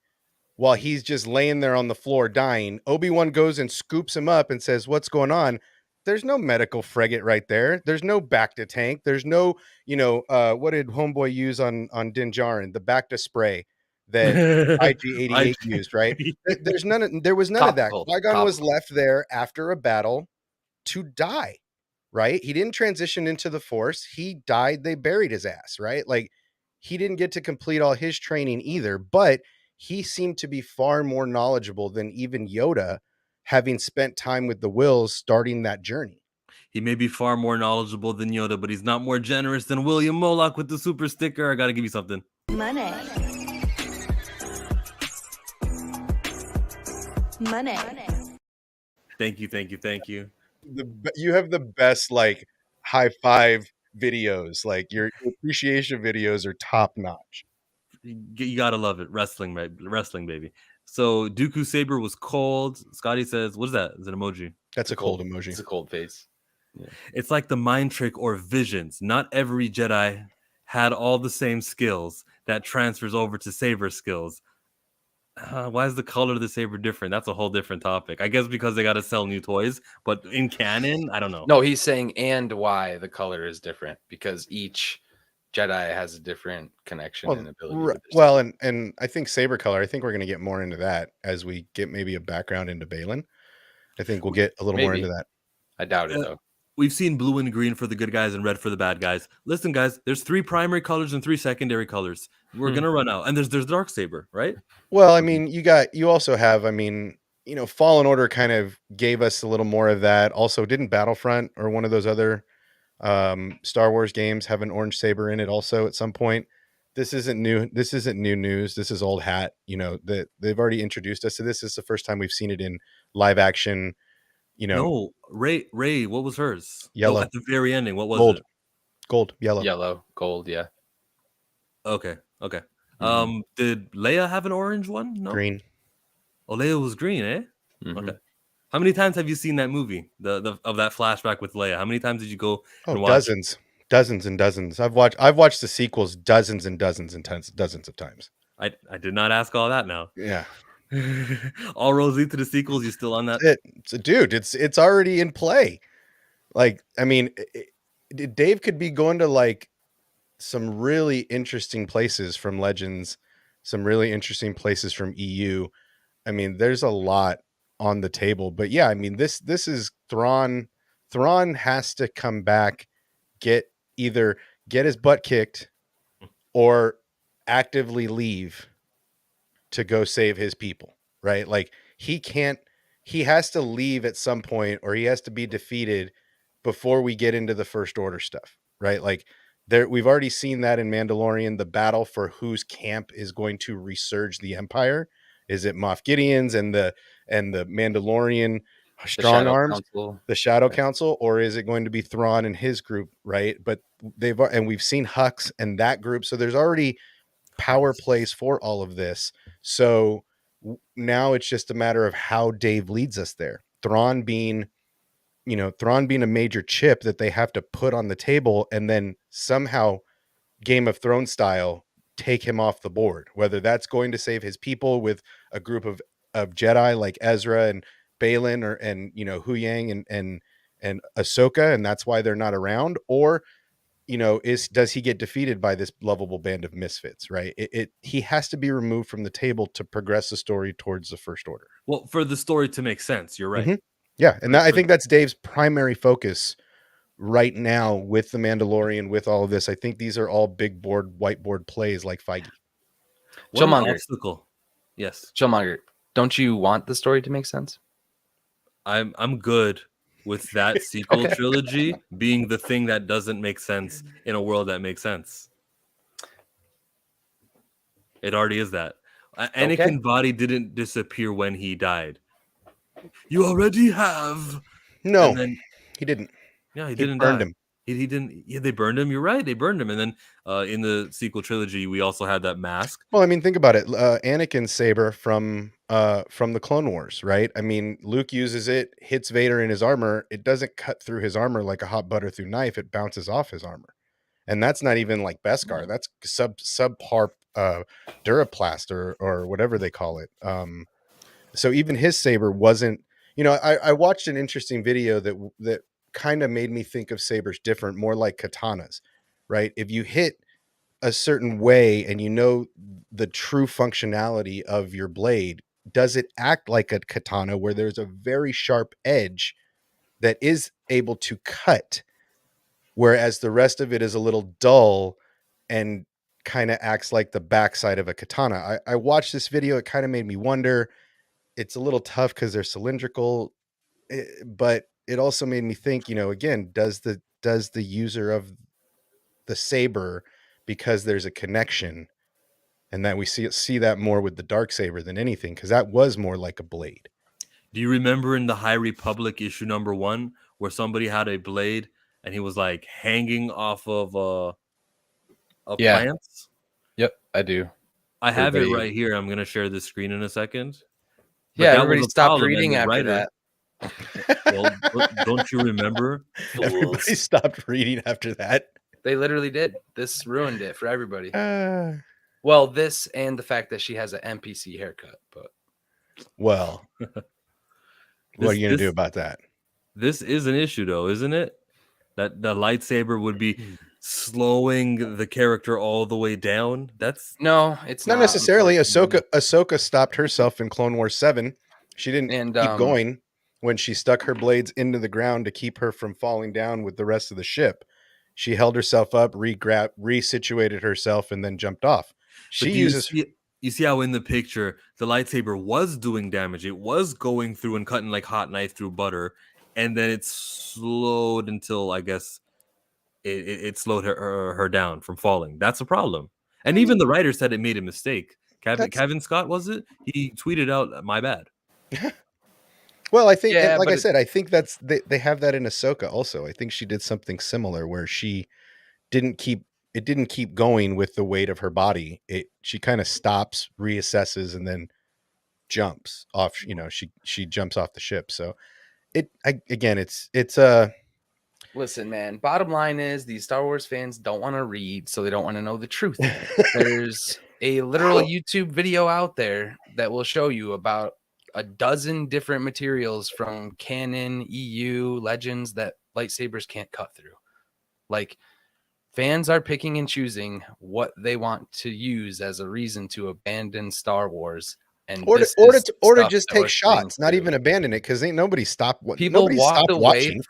while he's just laying there on the floor dying. Obi-Wan goes and scoops him up and says, "What's going on?" There's no medical frigate right there. There's no Bacta tank. There's no, what did Homeboy use on Din Djarin? The Bacta spray that I IG-88 used, right? There was none of that. Topical. Qui-Gon was left there after a battle to die, right? He didn't transition into the Force. He died. They buried his ass, right? Like he didn't get to complete all his training either, but he seemed to be far more knowledgeable than even Yoda, having spent time with the Wills starting that journey. He may be far more knowledgeable than Yoda, but he's not more generous than William Moloch with the super sticker. I gotta give you something. Money. Money. Thank you. You have the best like high five videos. Like your appreciation videos are top notch. You gotta love it. Wrestling, baby. So Dooku Saber was cold. Scotty says, "What is that? Is an emoji? That's a cold emoji. It's a cold face. Yeah. It's like the mind trick or visions. Not every Jedi had all the same skills that transfers over to Saber skills. Why is the color of the saber different? That's a whole different topic. I guess because they got to sell new toys, but in canon, I don't know. No, he's saying and why the color is different because each Jedi has a different connection and ability. With their Well, saber. and I think saber color. I think we're going to get more into that as we get maybe a background into Balin. I think we'll get a little more into Maybe. that. I doubt it Uh, though. We've seen blue and green for the good guys and red for the bad guys. Listen, guys, there's 3 primary colors and 3 secondary colors. We're gonna run out, and there's dark saber, right? Well, I mean, you also have, I mean, Fallen Order kind of gave us a little more of that. Also, didn't Battlefront or one of those other Star Wars games have an orange saber in it also at some point? This isn't new. This isn't new news. This is old hat. That they've already introduced us to this. This is the first time we've seen it in live action. No, Ray, what was hers? Yellow. At the very ending, what was Gold. it? Gold, yellow. Yellow, gold, yeah. Okay. Mhm. Did Leia have an orange one? No. Green. Oh, Leia was green, eh? Mhm. Okay. How many times have you seen that movie? The of that flashback with Leia? How many times did you go and watch? Dozens and dozens. I've watched the sequels dozens and dozens and dozens of times. I did not ask all that now. Yeah. All roads lead to the sequels. You still on that? Dude, it's already in play. Like, I mean, Dave could be going to like some really interesting places from Legends, some really interesting places from EU. I mean, there's a lot on the table, but yeah, I mean, this is Thrawn. Thrawn has to come back, either get his butt kicked or actively leave to go save his people, right? Like he has to leave at some point, or he has to be defeated before we get into the First Order stuff, right? Like we've already seen that in Mandalorian, the battle for whose camp is going to resurge the Empire. Is it Moff Gideon's and the Mandalorian strong arms, the Shadow Council, or is it going to be Thrawn and his group, right? But we've seen Hux and that group, so there's already power plays for all of this. So now it's just a matter of how Dave leads us there. Thrawn being a major chip that they have to put on the table, and then somehow Game of Thrones style take him off the board, whether that's going to save his people with a group of Jedi like Ezra and Balin and Hu Yang and Ahsoka, and that's why they're not around, or does he get defeated by this lovable band of misfits, right? He has to be removed from the table to progress the story towards the First Order. Well, for the story to make sense, you're right. Mm-hmm. Yeah, and I think that's Dave's primary focus right now with the Mandalorian, with all of this. I think these are all big board, whiteboard plays like Feige. What an Chillmonger. obstacle. Yes. Chillmonger, don't you want the story to make sense? I'm good with that sequel trilogy being the thing that doesn't make sense in a world that makes sense. It already is that. Anakin's body didn't disappear when he died. You already have. No, and then, he didn't. Yeah, he didn't burned die. him. He didn't. Yeah, they burned him. You're right. They burned him. And then in the sequel trilogy, we also had that mask. Well, I mean, think about it. Anakin's saber from the Clone Wars, right? I mean, Luke uses it, hits Vader in his armor. It doesn't cut through his armor like a hot butter through knife. It bounces off his armor, and that's not even like Beskar. That's subpar Duraplast or whatever they call it. So even his saber wasn't. I watched an interesting video that kind of made me think of sabers different, more like katanas, right? If you hit a certain way and the true functionality of your blade, does it act like a katana where there's a very sharp edge that is able to cut, whereas the rest of it is a little dull and kind of acts like the backside of a katana? I watched this video. It kind of made me wonder. It's a little tough because they're cylindrical, but it also made me think, again, does the user of the saber, because there's a connection, and that we see that more with the dark saber than anything, because that was more like a blade. Do you remember in the High Republic issue #1 where somebody had a blade and he was like hanging off of plants? Yep, I do. I have it right here. I'm gonna share the screen in a second. But yeah, everybody stopped reading after that. Well, don't you remember? Everybody stopped reading after that. They literally did. This ruined it for everybody. Well, this and the fact that she has an NPC haircut, Well, what are you going to do about that? This is an issue, though, isn't it? That the lightsaber would be slowing the character all the way down. That's No, it's Not not necessarily. unfortunately. Ahsoka stopped herself in Clone Wars 7. She didn't And keep going when she stuck her blades into the ground to keep her from falling down with the rest of the ship. She held herself up, resituated herself, and then jumped off. She but uses you see how in the picture the lightsaber was doing damage. It was going through and cutting like hot knife through butter, and then it slowed until I guess it slowed her down from falling. That's a problem. And even the writer said it made a mistake. Kevin Scott, was it? He tweeted out, "My bad." Well, I think, Yeah, and like but I said, I think that's they have that in Ahsoka also. I think she did something similar where she didn't keep going with the weight of her body. She kind of stops, reassesses, and then jumps off. You know, she jumps off the ship. So again, it's listen, man. Bottom line is these Star Wars fans don't want to read, so they don't want to know the truth. There's a literal YouTube video out there that will show you about a dozen different materials from canon, EU, legends that lightsabers can't cut through. Like, fans are picking and choosing what they want to use as a reason to abandon Star Wars. And or this to, is or to stuff just that take we're shots, seeing not through. even abandon it, because ain't nobody stopped. People Nobody's walked stopped away. watching.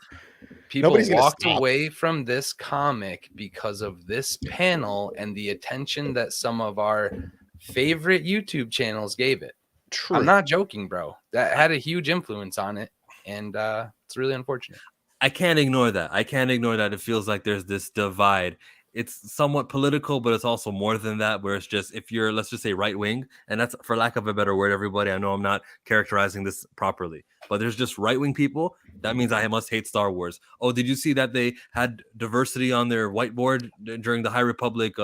People Nobody's gonna walked stop. away from this comic because of this panel and the attention that some of our favorite YouTube channels gave it. True. I'm not joking, bro. That had a huge influence on it, and it's really unfortunate. I can't ignore that. It feels like there's this divide. It's somewhat political, but it's also more than that, where it's just if you're, let's just say, right wing, and that's for lack of a better word, everybody. I know I'm not characterizing this properly, but there's just right wing people. That means I must hate Star Wars. Oh, did you see that they had diversity on their whiteboard during the High Republic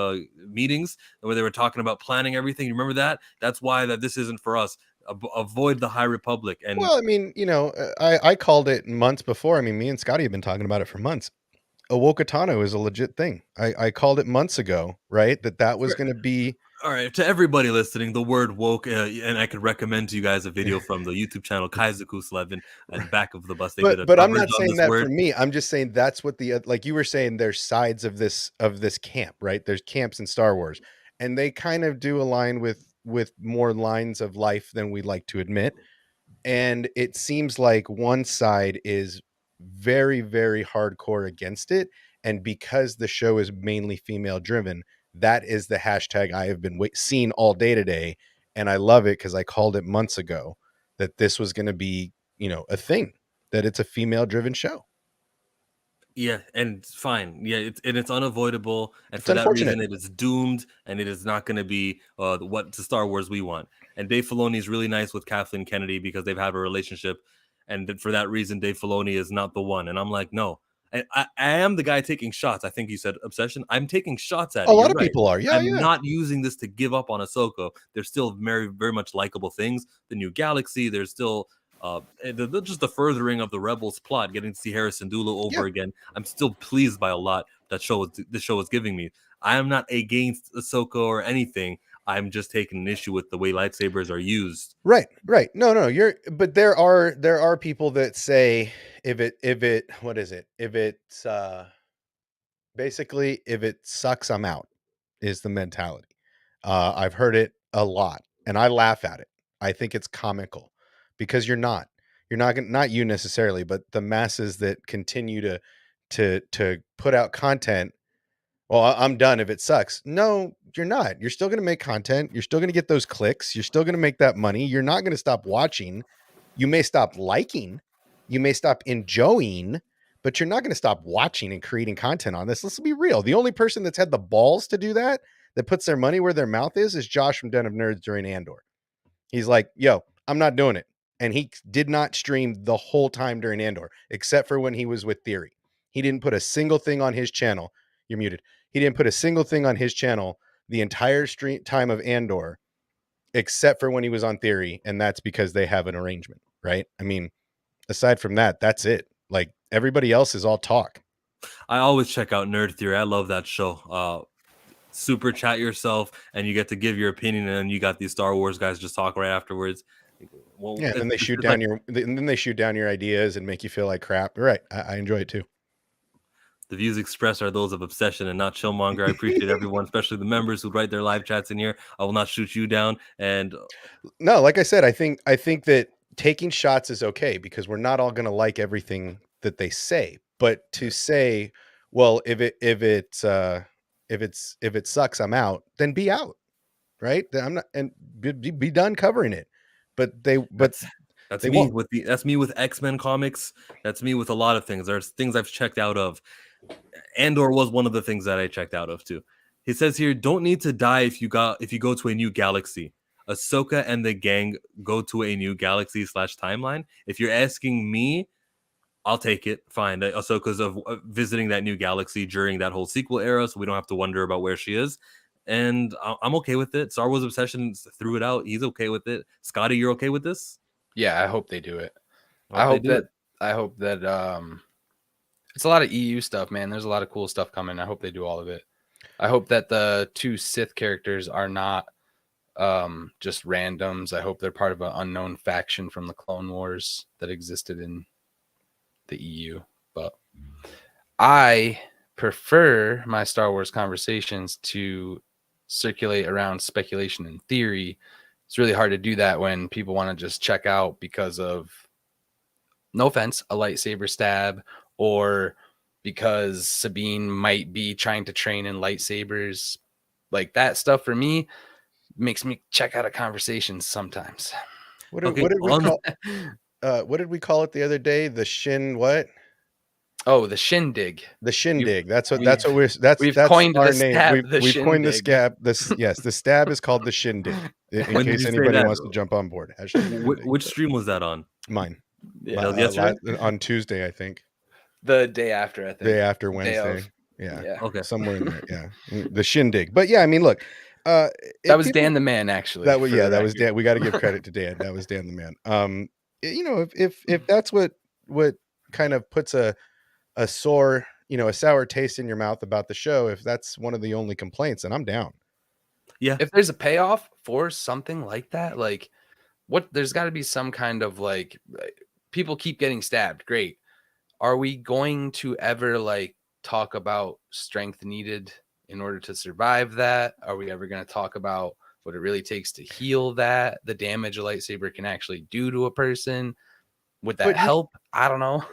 meetings where they were talking about planning everything? You remember that? That's why that this isn't for us. Avoid the High Republic. And Well, I mean, I called it months before. I mean, me and Scotty have been talking about it for months. Awokatano is a legit thing. I called it months ago, right? That was going to be. All right, to everybody listening, the word woke, and I could recommend to you guys a video from the YouTube channel Kaizaku11 and Back of the Bus. They did a But I'm coverage not on saying this that word. for me. I'm just saying that's what like you were saying. There's sides of this camp, right? There's camps in Star Wars, and they kind of do align with more lines of life than we like to admit. And it seems like one side is very, very hardcore against it, and because the show is mainly female driven, that is the hashtag I have been seeing all day today, and I love it because I called it months ago that this was going to be, a thing, that it's a female driven show. Yeah, and it's fine. Yeah, it's unavoidable, and It's for that unfortunate. reason, it is doomed, and it is not going to be what the Star Wars we want. And Dave Filoni is really nice with Kathleen Kennedy because they've had a relationship, and for that reason, Dave Filoni is not the one. And I'm like, no, I am the guy taking shots. I think you said obsession. I'm taking shots at A it. lot You're of right. people are. Yeah, I'm yeah. not using this to give up on Ahsoka. There's still very, very much likable things. The new galaxy. There's still just the furthering of the Rebels plot, getting to see Harrison Dulu over again. I'm still pleased by a lot that the show is giving me. I am not against Ahsoka or anything. I'm just taking an issue with the way lightsabers are used. Right. No, but there are people that say if it's basically if it sucks, I'm out, is the mentality. I've heard it a lot, and I laugh at it. I think it's comical because you're not not you necessarily, but the masses that continue to put out content. Well, I'm done if it sucks. No, you're not. You're still going to make content. You're still going to get those clicks. You're still going to make that money. You're not going to stop watching. You may stop liking. You may stop enjoying, but you're not going to stop watching and creating content on this. Let's be real. The only person that's had the balls to do that puts their money where their mouth is Josh from Den of Nerds during Andor. He's like, yo, I'm not doing it. And he did not stream the whole time during Andor, except for when he was with Theory. He didn't put a single thing on his channel. You're muted. He didn't put a single thing on his channel the entire stream time of Andor, except for when he was on Theory. And that's because they have an arrangement, right? I mean, aside from that, that's it. Like everybody else is all talk. I always check out Nerd Theory. I love that show. Super chat yourself and you get to give your opinion, and you got these Star Wars guys just talk right afterwards. Well, Yeah, and then they shoot down your ideas and make you feel like crap. Right. I enjoy it too. the views expressed are those of Obsession and not Chillmonger. I appreciate everyone, especially the members who write their live chats in here. I will not shoot you down. And No, like I said, I think that taking shots is okay because we're not all going to like everything that they say. But to say, well, if it sucks, I'm out. Then be out, right? Then I'm not, and be done covering it. But that's they me won't. with that's me with X-Men comics. That's me with a lot of things. There's things I've checked out of. Andor was one of the things that I checked out of too. He says here, don't need to die if you go to a new galaxy. Ahsoka and the gang go to a new galaxy / timeline. If you're asking me, I'll take it. Fine. Ahsoka's visiting that new galaxy during that whole sequel era, so we don't have to wonder about where she is. And I'm okay with it. Star Wars Obsession threw it out. He's okay with it. Scotty, you're okay with this? Yeah, I hope they do it. I hope that it's a lot of EU stuff, man. There's a lot of cool stuff coming. I hope they do all of it. I hope that the 2 Sith characters are not just randoms. I hope they're part of an unknown faction from the Clone Wars that existed in the EU. But I prefer my Star Wars conversations to circulate around speculation and theory. It's really hard to do that when people want to just check out because of, no offense, a lightsaber stab, or because Sabine might be trying to train in lightsabers. Like that stuff for me makes me check out a conversation sometimes. What did we call it the other day? The shin what? Oh, the shindig. The shindig. That's what we've coined our the name. stab. We've coined the scab. The stab is called the shindig. In When did case you say anybody that? wants to jump on board. Which stream was that on? Mine. Yeah, That was yesterday? On Tuesday, I think. the day after, I think. Day after Wednesday. of. Yeah. Okay. Somewhere in there. Yeah. The shindig. But yeah, I mean, look. That was Dan the Man, actually. That was Dan. We got to give credit to Dan. That was Dan the Man. If that's what kind of puts a sour, a sour taste in your mouth about the show, if that's one of the only complaints, then I'm down. Yeah. If there's a payoff for something like that, like there's got to be some kind of like people keep getting stabbed. Great. Are we going to ever like talk about strength needed in order to survive that? Are we ever going to talk about what it really takes to heal that, the damage a lightsaber can actually do to a person? Would that help? I don't know.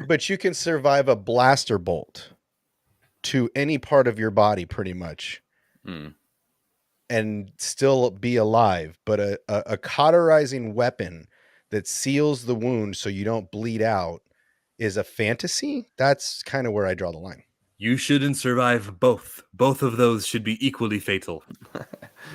but you can survive a blaster bolt to any part of your body pretty much and still be alive. But a cauterizing weapon that seals the wound so you don't bleed out is a fantasy. That's kind of where I draw the line. You shouldn't survive both. Both of those should be equally fatal.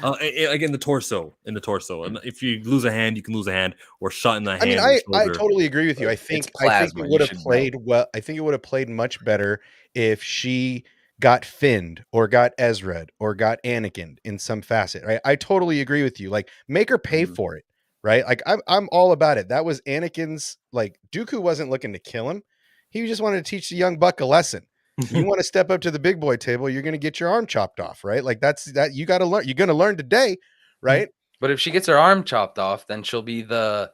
Like in the torso. And if you lose a hand, you can lose a hand, or shot in the hand. I totally agree with you. I think it would have played well. I think it would have played much better if she got Finned or got Ezra or got Anakin in some facet. Right? I totally agree with you. Like, make her pay for it. Right? Like, I'm all about it. That was Anakin's. Like, Dooku wasn't looking to kill him. He just wanted to teach the young buck a lesson. You want to step up to the big boy table, you're going to get your arm chopped off, right? Like that you got to learn. You're going to learn today, right? But if she gets her arm chopped off, then she'll be the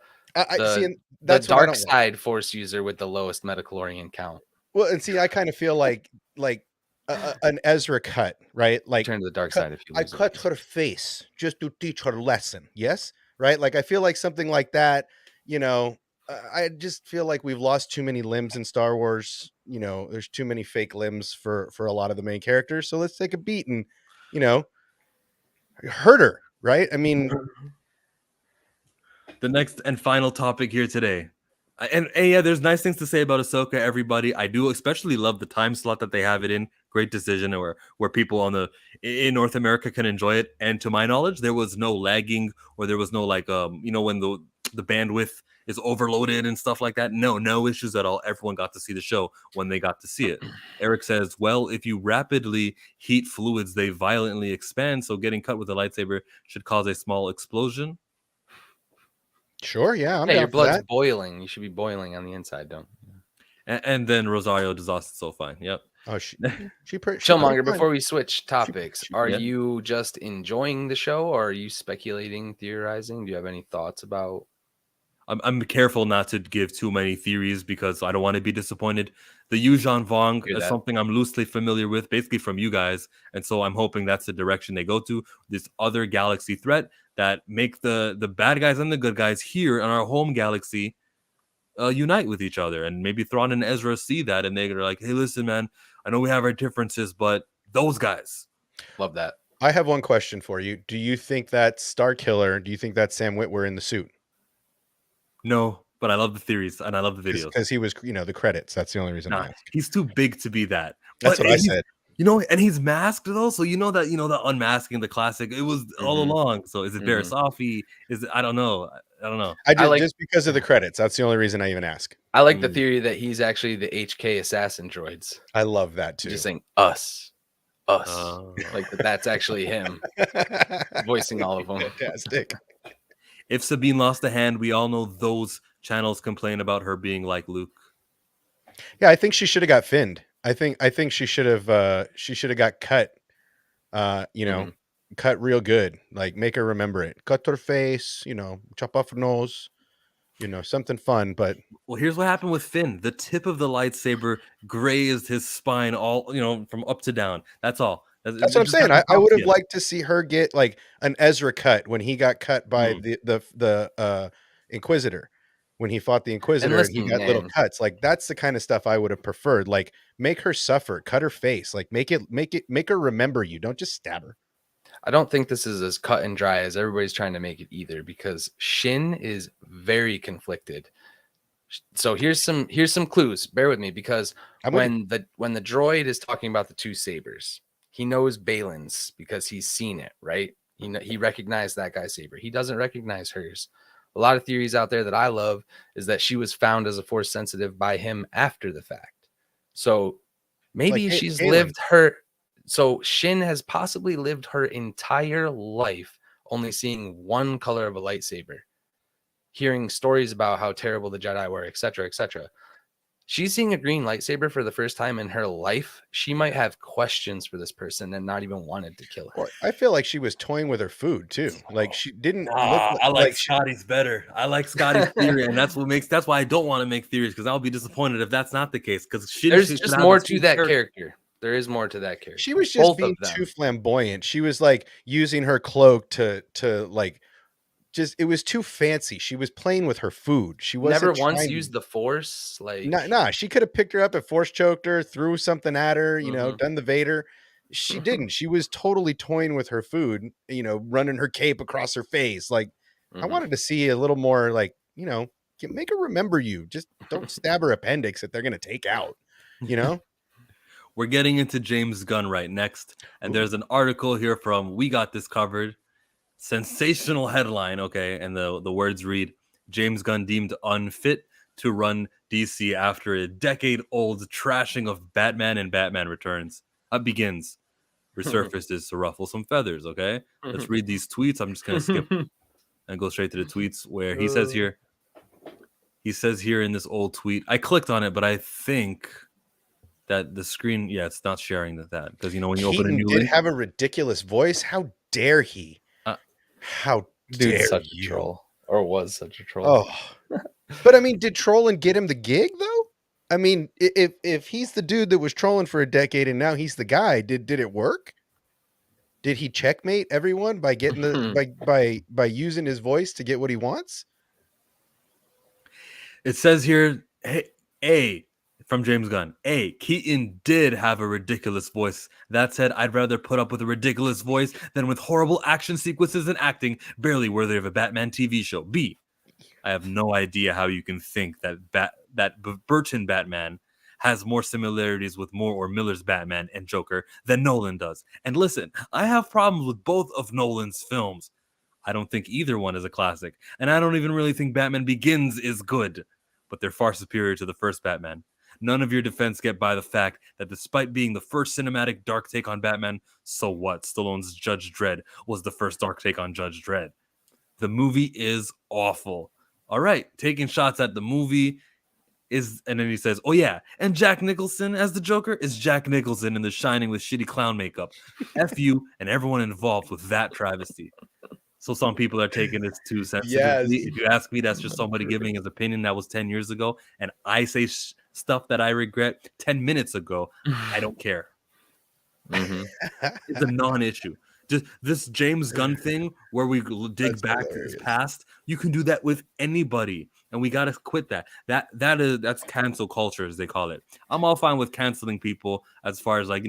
dark side Force user with the lowest Metachlorian count. Well, and see, I kind of feel like an Ezra cut, right? Like, turn to the dark side if you lose. I cut her face just to teach her lesson. Yes, right? Like, I feel like something like that. I just feel like we've lost too many limbs in Star Wars. There's too many fake limbs for a lot of the main characters. So let's take a beat and, hurt her, right? I mean, the next and final topic here today. And yeah, there's nice things to say about Ahsoka, everybody. I do especially love the time slot that they have it in. Great decision, where people in North America can enjoy it. And to my knowledge, there was no lagging, or there was no when the bandwidth is overloaded and stuff like that. No issues at all. Everyone got to see the show when they got to see it. Eric says, well, if you rapidly heat fluids, they violently expand. So getting cut with a lightsaber should cause a small explosion. Sure, yeah. Your blood's boiling. You should be boiling on the inside, don't you? And then Rosario does also so fine. Yep. Oh, she pretty Chillmonger, fine. before we switch topics, are yeah. you just enjoying the show, or are you speculating, theorizing? Do you have any thoughts about? I'm careful not to give too many theories because I don't want to be disappointed. The Yuuzhan Vong Hear is that? something I'm loosely familiar with, basically from you guys, and so I'm hoping that's the direction they go to. This other galaxy threat that make the bad guys and the good guys here in our home galaxy unite with each other, and maybe Thrawn and Ezra see that, and they're like, "Hey, listen, man, I know we have our differences, but those guys." Love that. I have one question for you. Do you think that's Star Killer? Do you think that's Sam Witwer in the suit? No, but I love the theories and I love the videos. Because he was, the credits. That's the only reason I Nah, asked. he's too big to be that. That's But what I said. and he's masked though, so the unmasking, the classic. It was all Mhm. along. So is it Barris Offee? Is it? I don't know. I don't know. Just because of the credits. That's the only reason I even ask. I like the theory that he's actually the HK assassin droids. I love that too. Just saying us, like that's actually him voicing all of them. Fantastic. If Sabine lost a hand, we all know those channels complain about her being like Luke. Yeah, I think she should have got finned. I think she should have got cut. Cut real good. Like make her remember it. Cut her face, chop off her nose, something fun. But well, here's what happened with Finn. The tip of the lightsaber grazed his spine all, from up to down. That's all. That's what I'm saying. I would have liked to see her get like an Ezra cut when he got cut by the Inquisitor. When he fought the Inquisitor and he got little cuts. Like that's the kind of stuff I would have preferred. Like make her suffer, cut her face, like make her remember you. Don't just stab her. I don't think this is as cut and dry as everybody's trying to make it either, because Shin is very conflicted. So here's some clues. Bear with me, because when the droid is talking about the two sabers, he knows Balin's because he's seen it, right? He recognized that guy's saber. He doesn't recognize hers. A lot of theories out there that I love is that she was found as a force sensitive by him after the fact. So maybe she's lived her. So Shin has possibly lived her entire life only seeing one color of a lightsaber, hearing stories about how terrible the Jedi were, etc., etc. She's seeing a green lightsaber for the first time in her life. She might have questions for this person and not even wanted to kill her. Well, I feel like she was toying with her food too. Like she didn't. I like Scotty's better. I like Scotty's theory, and that's why I don't want to make theories, because I'll be disappointed if that's not the case. Because there's just more to that character. There is more to that character. She was just being too flamboyant. She was like using her cloak to like. Just it was too fancy. She was playing with her food. She wasn't never once used the force. Like nah. She could have picked her up and force choked her, threw something at her, done the Vader. She didn't. She was totally toying with her food, running her cape across her face. Like I wanted to see a little more like, make her remember you. Just don't stab her appendix that they're gonna take out, We're getting into James Gunn right next, and there's an article here from We Got This Covered. Sensational headline, okay, and the words read: James Gunn deemed unfit to run DC after a decade-old trashing of Batman and Batman Returns. Begins. Resurfaces to ruffle some feathers, okay? Let's read these tweets. I'm just going to skip and go straight to the tweets where he says here in this old tweet, I clicked on it, but I think that the screen, it's not sharing that, because, when you open a new link. Have a ridiculous voice. How dare he? How dare such you? A troll, or was such a troll. Oh, but I mean, did trolling get him the gig though? I mean, if he's the dude that was trolling for a decade and now he's the guy, did it work? Did he checkmate everyone by getting by using his voice to get what he wants? It says here, hey, from James Gunn, Keaton did have a ridiculous voice. That said, I'd rather put up with a ridiculous voice than with horrible action sequences and acting barely worthy of a Batman TV show. B, I have no idea how you can think that Burton Batman has more similarities with Moore or Miller's Batman and Joker than Nolan does. And listen, I have problems with both of Nolan's films. I don't think either one is a classic, and I don't even really think Batman Begins is good, but they're far superior to the first Batman. None of your defense get by the fact that despite being the first cinematic dark take on Batman, so what? Stallone's Judge Dredd was the first dark take on Judge Dredd. The movie is awful. All right, taking shots at the movie and then he says, "Oh yeah, and Jack Nicholson as the Joker is Jack Nicholson in The Shining with shitty clown makeup. F you and everyone involved with that travesty." So some people are taking this too sensitively. Yes. If you ask me, that's just somebody giving his opinion that was 10 years ago, and I say stuff that I regret 10 minutes ago. I don't care. It's a non-issue. Just this James Gunn thing where we dig That's back to his hilarious. past, you can do that with anybody, and we gotta quit that. That's cancel culture, as they call it. I'm all fine with canceling people as far as, like,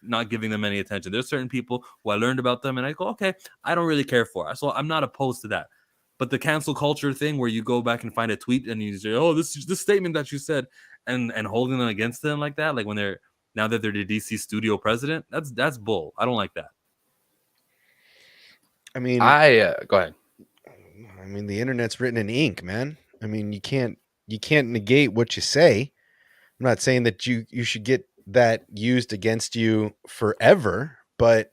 not giving them any attention. There's certain people who I learned about them and I go, okay, I don't really care for it. So I'm not opposed to that. But the cancel culture thing where you go back and find a tweet and you say, oh, this statement that you said, and holding them against them like that, like when now that they're the DC studio president, that's bull. I don't like that. I mean, Go ahead. I mean, the internet's written in ink, man. I mean, you can't negate what you say. I'm not saying that you should get that used against you forever, but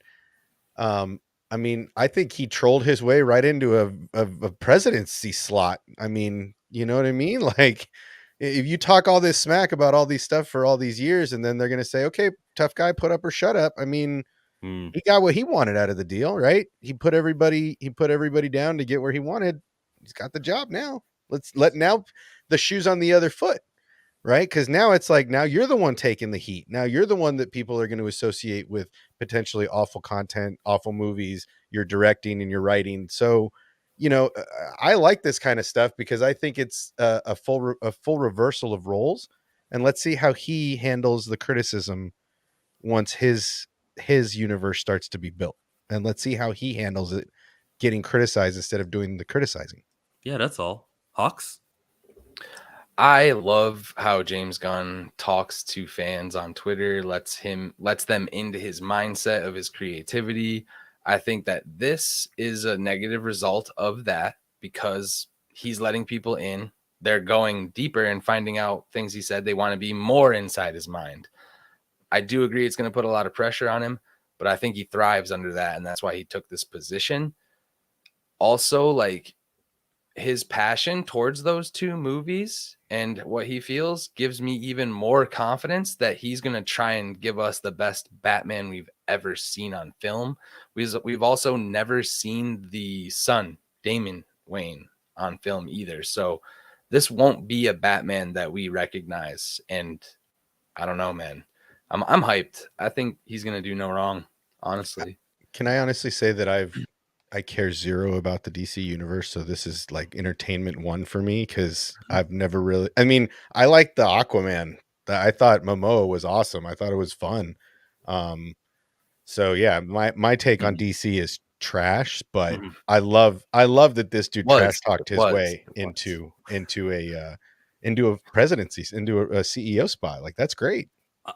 I mean, I think he trolled his way right into a presidency slot. I mean, you know what I mean? Like, if you talk all this smack about all these stuff for all these years, and then they're gonna say, "Okay, tough guy, put up or shut up." I mean, he got what he wanted out of the deal, right? He put everybody down to get where he wanted. He's got the job now. Now the shoe's on the other foot, right? Because now it's like, now you're the one taking the heat. Now you're the one that people are going to associate with potentially awful content, awful movies. You're directing and you're writing. So, I like this kind of stuff because I think it's a full reversal of roles. And let's see how he handles the criticism once his universe starts to be built, and let's see how he handles it getting criticized instead of doing the criticizing. Yeah, that's all. Hawks? I love how James Gunn talks to fans on Twitter, lets them into his mindset of his creativity. I think that this is a negative result of that because he's letting people in. They're going deeper and finding out things he said. They want to be more inside his mind. I do agree it's going to put a lot of pressure on him, but I think he thrives under that, and that's why he took this position. Also, like, his passion towards those two movies and what he feels gives me even more confidence that he's going to try and give us the best Batman we've ever seen on film. We've also never seen the son, Damian Wayne, on film either. So this won't be a Batman that we recognize. And I don't know, man. I'm hyped. I think he's going to do no wrong, honestly. Can I honestly say that I care zero about the DC universe, so this is like entertainment one for me because I've never really. I mean, I like the Aquaman. I thought Momoa was awesome. I thought it was fun. So yeah, my take on DC is trash, but I love that this dude trash talked his way into a presidency, into a CEO spot. Like, that's great.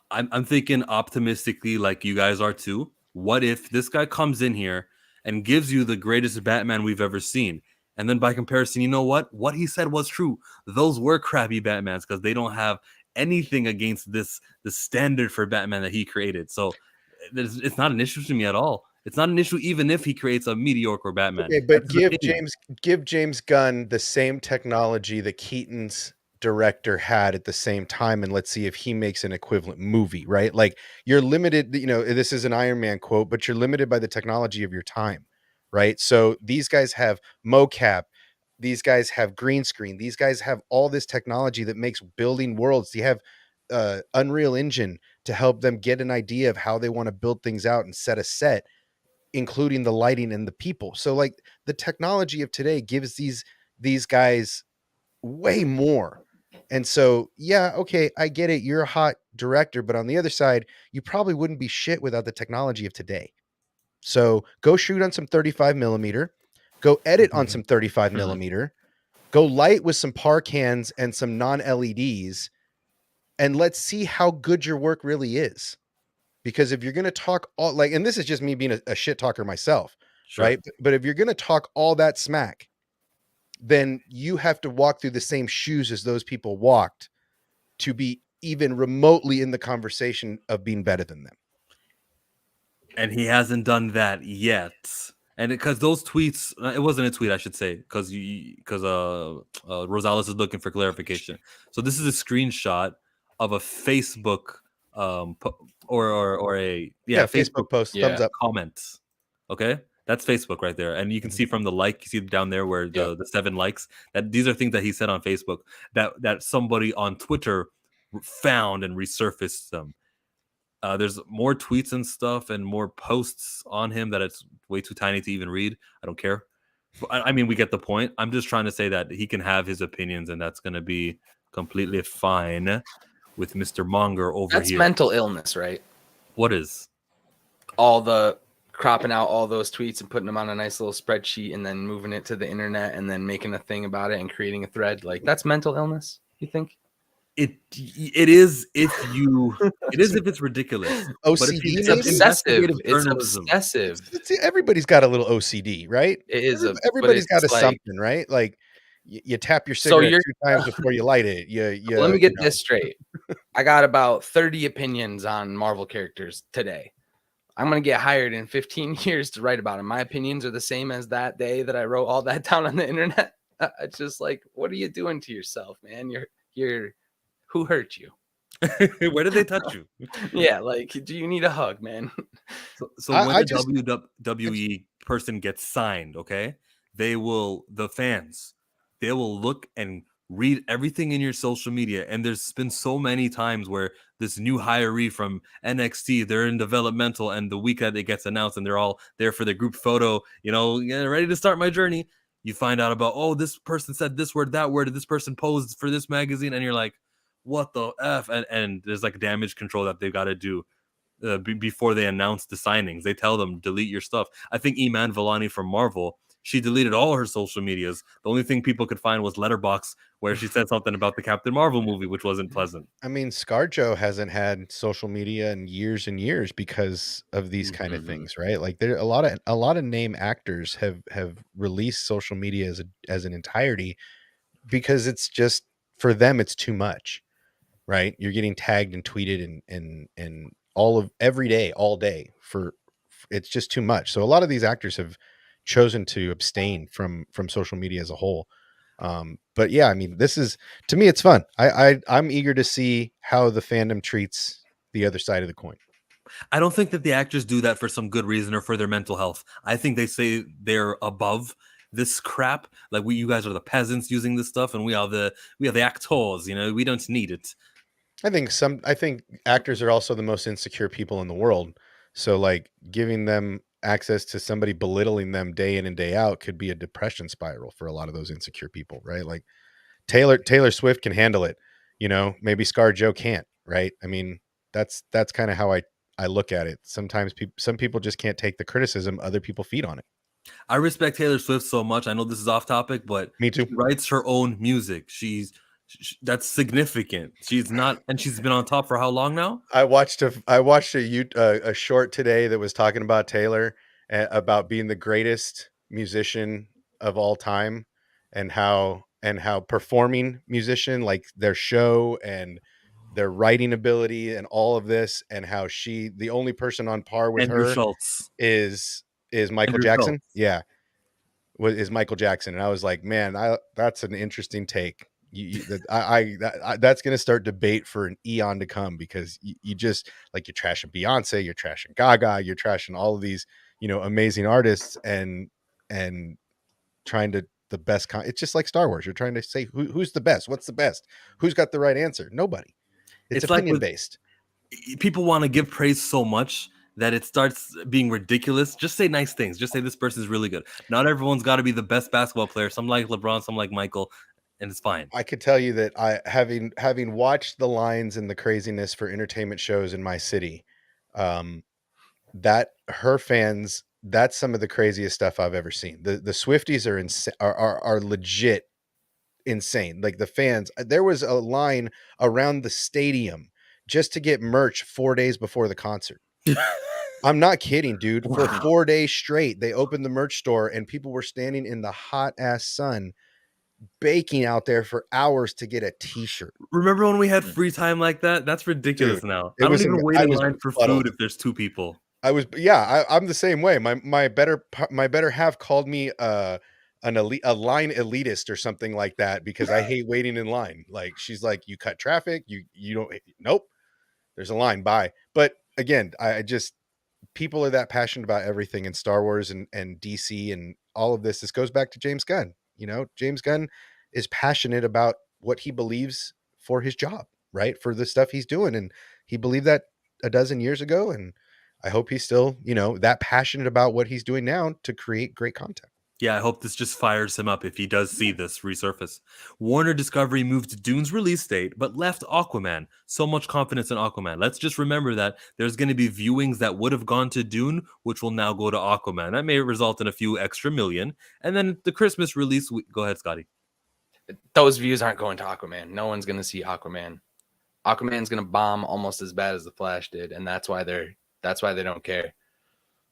I'm thinking optimistically, like you guys are too. What if this guy comes in here and gives you the greatest Batman we've ever seen? And then by comparison, you know what? What he said was true. Those were crappy Batmans because they don't have anything against the standard for Batman that he created. So it's not an issue to me at all. It's not an issue even if he creates a mediocre Batman. Okay, but give James Gunn the same technology that Keaton's director had at the same time, and let's see if he makes an equivalent movie, right? Like, you're limited, this is an Iron Man quote, but you're limited by the technology of your time, right? So these guys have mocap, these guys have green screen, these guys have all this technology that makes building worlds. You have Unreal Engine to help them get an idea of how they want to build things out and set a set, including the lighting and the people. So like, the technology of today gives these guys way more. And so, yeah, okay, I get it. You're a hot director, but on the other side, you probably wouldn't be shit without the technology of today. So go shoot on some 35 millimeter, go edit on some 35 millimeter, go light with some par cans and some non-LEDs, and let's see how good your work really is. Because if you're going to talk all and this is just me being a shit talker myself, sure, right? But if you're going to talk all that smack, then you have to walk through the same shoes as those people walked to be even remotely in the conversation of being better than them. And he hasn't done that yet. And because those tweets, it wasn't a tweet, I should say, because Rosales is looking for clarification. So this is a screenshot of a Facebook or a Facebook post, Yeah. thumbs up. comment. Okay, that's Facebook right there, and you can see from the like, you see down there where the 7 likes, that these are things that he said on Facebook that somebody on Twitter found and resurfaced them. There's more tweets and stuff and more posts on him that it's way too tiny to even read. I don't care. I mean, we get the point. I'm just trying to say that he can have his opinions, and that's going to be completely fine with Mr. Monger over That's here. mental illness, right? What is? All the cropping out all those tweets and putting them on a nice little spreadsheet and then moving it to the internet and then making a thing about it and creating a thread. Like, that's mental illness, you think? It is if it's ridiculous. But if OCD, you It's maybe? obsessive. It's journalism. obsessive. Everybody's got a little OCD, right? It is. Everybody's got a like, something, right? Like you tap your So cigarette you're- 2 times before you light it. let me get this straight. I got about 30 opinions on Marvel characters today. I'm going to get hired in 15 years to write about them. My opinions are the same as that day that I wrote all that down on the internet. It's just like, what are you doing to yourself, man? You're who hurt you? Where did they touch you? Yeah, like, do you need a hug, man? So I when just- a WWE person gets signed, okay, the fans, they will look and read everything in your social media. And there's been so many times where this new hiree from NXT, they're in developmental, and the week that it gets announced and they're all there for the group photo, ready to start my journey. You find out about, oh, this person said this word, that word, this person posed for this magazine, and you're like, what the F? And there's like damage control that they've got to do before they announce the signings. They tell them, delete your stuff. I think Iman Vellani from Marvel, she deleted all her social medias. The only thing people could find was Letterboxd, where she said something about the Captain Marvel movie, which wasn't pleasant. I mean, ScarJo hasn't had social media in years and years because of these kind of Mhm. things, right? Like there a lot of name actors have released social media as an entirety because it's just, for them it's too much, right? You're getting tagged and tweeted and all of every day, all day for it's just too much. So a lot of these actors have chosen to abstain from social media as a whole. But yeah, I mean, this is, to me, it's fun. I'm eager to see how the fandom treats the other side of the coin. I don't think that the actors do that for some good reason or for their mental health. I think they say they're above this crap. Like, you guys are the peasants using this stuff, and we are the actors. We don't need it. I think actors are also the most insecure people in the world. So like giving them access to somebody belittling them day in and day out could be a depression spiral for a lot of those insecure people, right? Like Taylor Swift can handle it, maybe ScarJo can't, right? I mean, that's kind of how I look at it. Sometimes some people just can't take the criticism, other people feed on it. I respect Taylor Swift so much. I know this is off topic, but Me too. she writes her own music. That's significant. She's not, and she's been on top for how long now? I watched a short today that was talking about Taylor, about being the greatest musician of all time, and how performing musician, like their show and their writing ability and all of this, and how the only person on par with Andrew her Schultz is Michael Andrew Jackson. Schultz. Yeah, is Michael Jackson. And I was like, man, that's an interesting take. That's going to start debate for an eon to come, because you just, like, you're trashing Beyonce, you're trashing Gaga, you're trashing all of these, amazing artists, and trying to the best. It's just like Star Wars. You're trying to say who's the best, what's the best, who's got the right answer. Nobody. It's opinion based. People want to give praise so much that it starts being ridiculous. Just say nice things. Just say this person's really good. Not everyone's got to be the best basketball player. Some like LeBron, some like Michael, and it's fine. I could tell you that having watched the lines and the craziness for entertainment shows in my city, that her fans, that's some of the craziest stuff I've ever seen. The Swifties are legit insane. Like, the fans, there was a line around the stadium just to get merch 4 days before the concert. I'm not kidding, dude. For 4 days straight, they opened the merch store and people were standing in the hot ass sun, baking out there for hours to get a t-shirt. Remember when we had free time like that? That's ridiculous. Dude, now. it I don't was even wait I in was line for befuddled. food if there's two people. I'm the same way. My better half called me a line elitist or something like that because I hate waiting in line. Like she's like, you cut traffic, you don't. Nope, there's a line. Bye. But again, I just people are that passionate about everything in Star Wars and DC and all of this. This goes back to James Gunn. You know, James Gunn is passionate about what he believes for his job, right? For the stuff he's doing. And he believed that a dozen years ago. And I hope he's still, that passionate about what he's doing now to create great content. Yeah, I hope this just fires him up if he does see this resurface. Warner Discovery moved Dune's release date, but left Aquaman. So much confidence in Aquaman. Let's just remember that there's going to be viewings that would have gone to Dune, which will now go to Aquaman. That may result in a few extra million. And then the Christmas release. Go ahead, Scotty. Those views aren't going to Aquaman. No one's going to see Aquaman. Aquaman's going to bomb almost as bad as The Flash did, and that's why they don't care.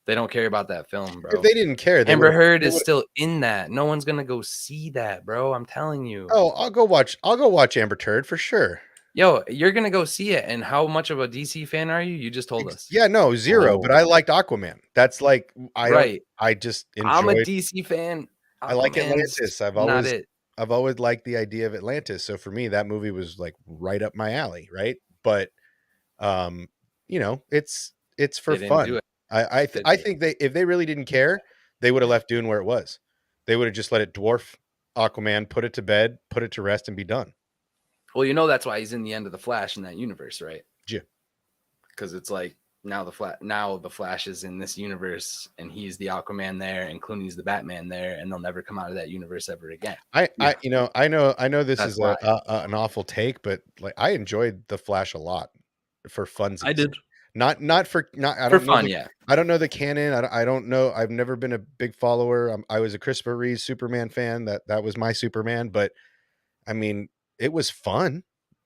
They don't care about that film, bro. If they didn't care, Amber Heard is still in that. No one's gonna go see that, bro. I'm telling you. Oh, I'll go watch Amber Heard for sure. Yo, you're gonna go see it. And how much of a DC fan are you? You just told us. Yeah, no, zero. But I liked Aquaman. That's like I just enjoyed. I'm a DC fan. I like Atlantis. I've always liked the idea of Atlantis. So for me, that movie was like right up my alley, right? But it's for fun. I think if they really didn't care, they would have left Dune where it was. They would have just let it dwarf Aquaman, put it to bed, put it to rest, and be done. Well, that's why he's in the end of the Flash in that universe, right? Yeah. Because it's like now the Flash is in this universe, and he's the Aquaman there, and Clooney's the Batman there, and they'll never come out of that universe ever again. I know this is an awful take, but like I enjoyed the Flash a lot for funsies. I did. Not for fun, yeah. I don't know the canon. I don't know. I've never been a big follower. I was a Christopher Reeve Superman fan. That was my Superman. But I mean, it was fun.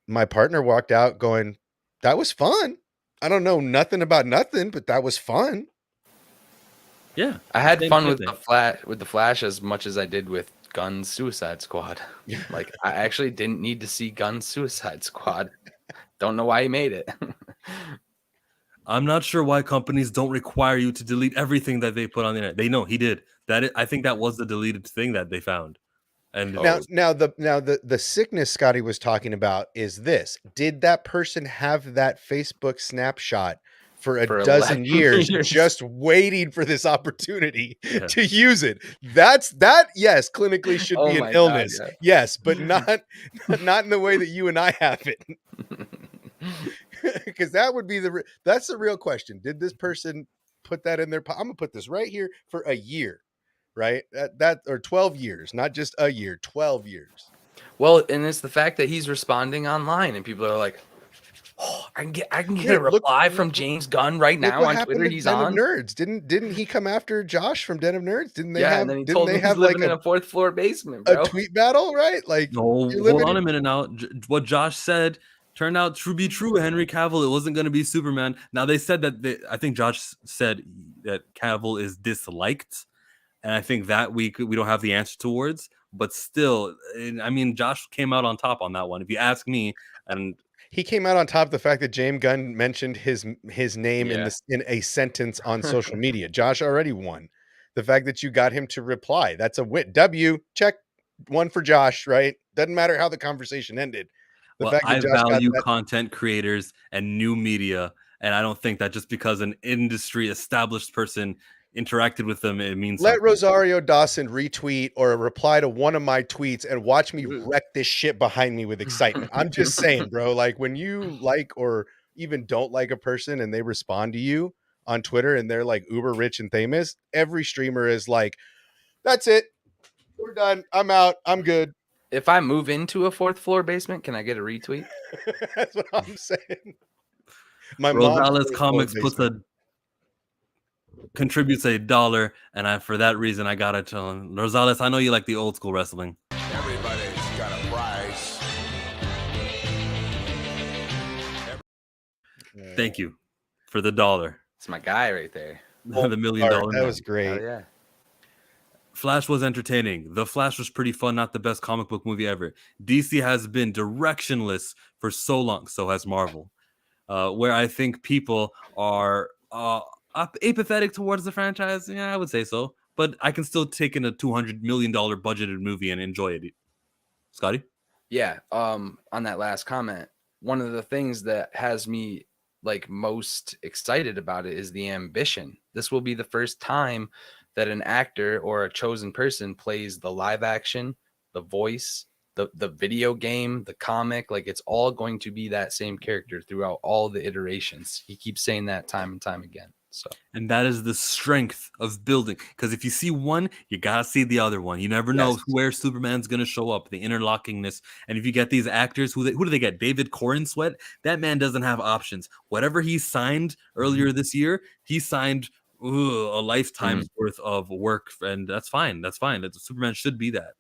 My partner walked out going, "That was fun." I don't know nothing about nothing, but that was fun. Yeah, I had fun with the Flash as much as I did with Gunn's Suicide Squad. Like I actually didn't need to see Gunn's Suicide Squad. Don't know why he made it. I'm not sure why companies don't require you to delete everything that they put on the internet. They know he did. I think that was the deleted thing that they found. And now the sickness Scotty was talking about is this: did that person have that Facebook snapshot for a dozen years, just waiting for this opportunity to use it? Yes, clinically should be an illness. God, yeah. Yes, but not in the way that you and I have it. Because that would be that's the real question. Did this person put that in their I'm gonna put this right here for a year, right? That or 12 years, not just a year, 12 years. Well, and it's the fact that he's responding online and people are like, oh, I can get a reply from James Gunn right now on Twitter. He's Den on of Nerds. Didn't he come after Josh from Den of Nerds? Didn't they and then he told him he's living in a 4th floor basement, bro. A tweet battle, right? Like, no, hold on a minute now. What Josh said turned out to be true. Henry Cavill, it wasn't going to be Superman. Now they said that I think Josh said that Cavill is disliked, and I think that we don't have the answer towards. But still, I mean, Josh came out on top on that one, if you ask me. And he came out on top of the fact that James Gunn mentioned his name in a sentence on social media. Josh already won. The fact that you got him to reply, that's a win. Check one for Josh, right? Doesn't matter how the conversation ended. I value content creators and new media, and I don't think that just because an industry established person interacted with them, it means let Rosario Dawson retweet or reply to one of my tweets and watch me wreck this shit behind me with excitement. I'm just saying, bro, like when you like or even don't like a person and they respond to you on Twitter and they're like uber rich and famous, every streamer is like, that's it. We're done. I'm out. I'm good. If I move into a 4th floor basement, can I get a retweet? That's what I'm saying. My Rosales Comics contributes $1, and for that reason I gotta tell him, Rosales, I know you like the old school wrestling. Everybody's got a price. Thank you for the $1. It's my guy right there. The $1 million. That was great. Oh, yeah. Flash was entertaining. The Flash was pretty fun, not the best comic book movie ever. DC has been directionless for so long, so has Marvel. Where I think people are, I apathetic towards the franchise? Yeah, I would say so. But I can still take in a $200 million budgeted movie and enjoy it. Scotty? Yeah. On that last comment, one of the things that has me like most excited about it is the ambition. This will be the first time that an actor or a chosen person plays the live action, the voice, the video game, the comic. Like it's all going to be that same character throughout all the iterations. He keeps saying that time and time again. So, and that is the strength of building. Because if you see one, you gotta see the other one. You never know Yes. where Superman's gonna show up. The interlockingness, and if you get these actors, who do they get? David Corenswet. That man doesn't have options. Whatever he signed earlier this year, he signed a lifetime's worth of work, and that's fine. That's fine. Superman should be that.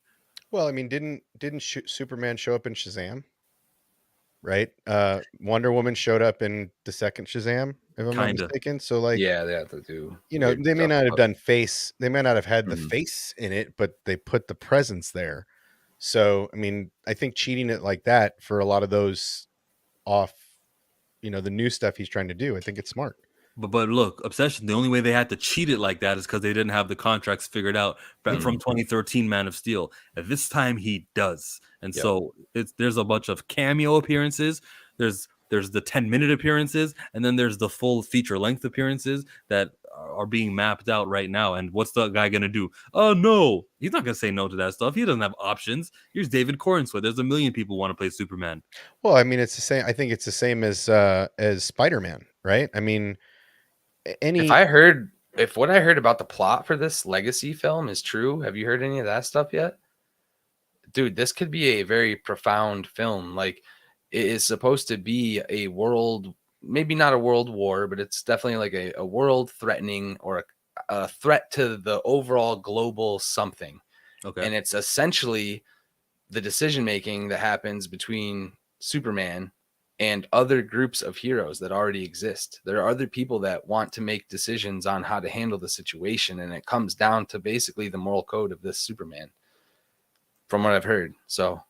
Well, I mean, didn't Superman show up in Shazam? Right? Wonder Woman showed up in the second Shazam, if I'm not Kinda. mistaken. So like, yeah, they have to do. you know, weird they may stuff not have about- done face, they may not have had the Mhm. face in it, but they put the presence there. So, I mean, I think cheating it like that for a lot of those off, you know, the new stuff he's trying to do, I think it's smart. But look, Obsession, the only way they had to cheat it like that is because they didn't have the contracts figured out from 2013 Man of Steel. At this time, he does. And Yep. so there's a bunch of cameo appearances. There's the 10-minute appearances, and then there's the full feature-length appearances that are being mapped out right now. And what's the guy going to do? Oh, no. He's not going to say no to that stuff. He doesn't have options. Here's David Corenswet. There's a million people who want to play Superman. Well, I mean, it's the same. I think it's the same as Spider-Man, right? I mean, if what I heard about the plot for this legacy film is true, have you heard any of that stuff yet? Dude, this could be a very profound film. Like it is supposed to be a world, maybe not a world war, but it's definitely like a world threatening or a threat to the overall global something. Okay. And it's essentially the decision making that happens between Superman and other groups of heroes that already exist. There are other people that want to make decisions on how to handle the situation, and it comes down to basically the moral code of this Superman, from what I've heard. So,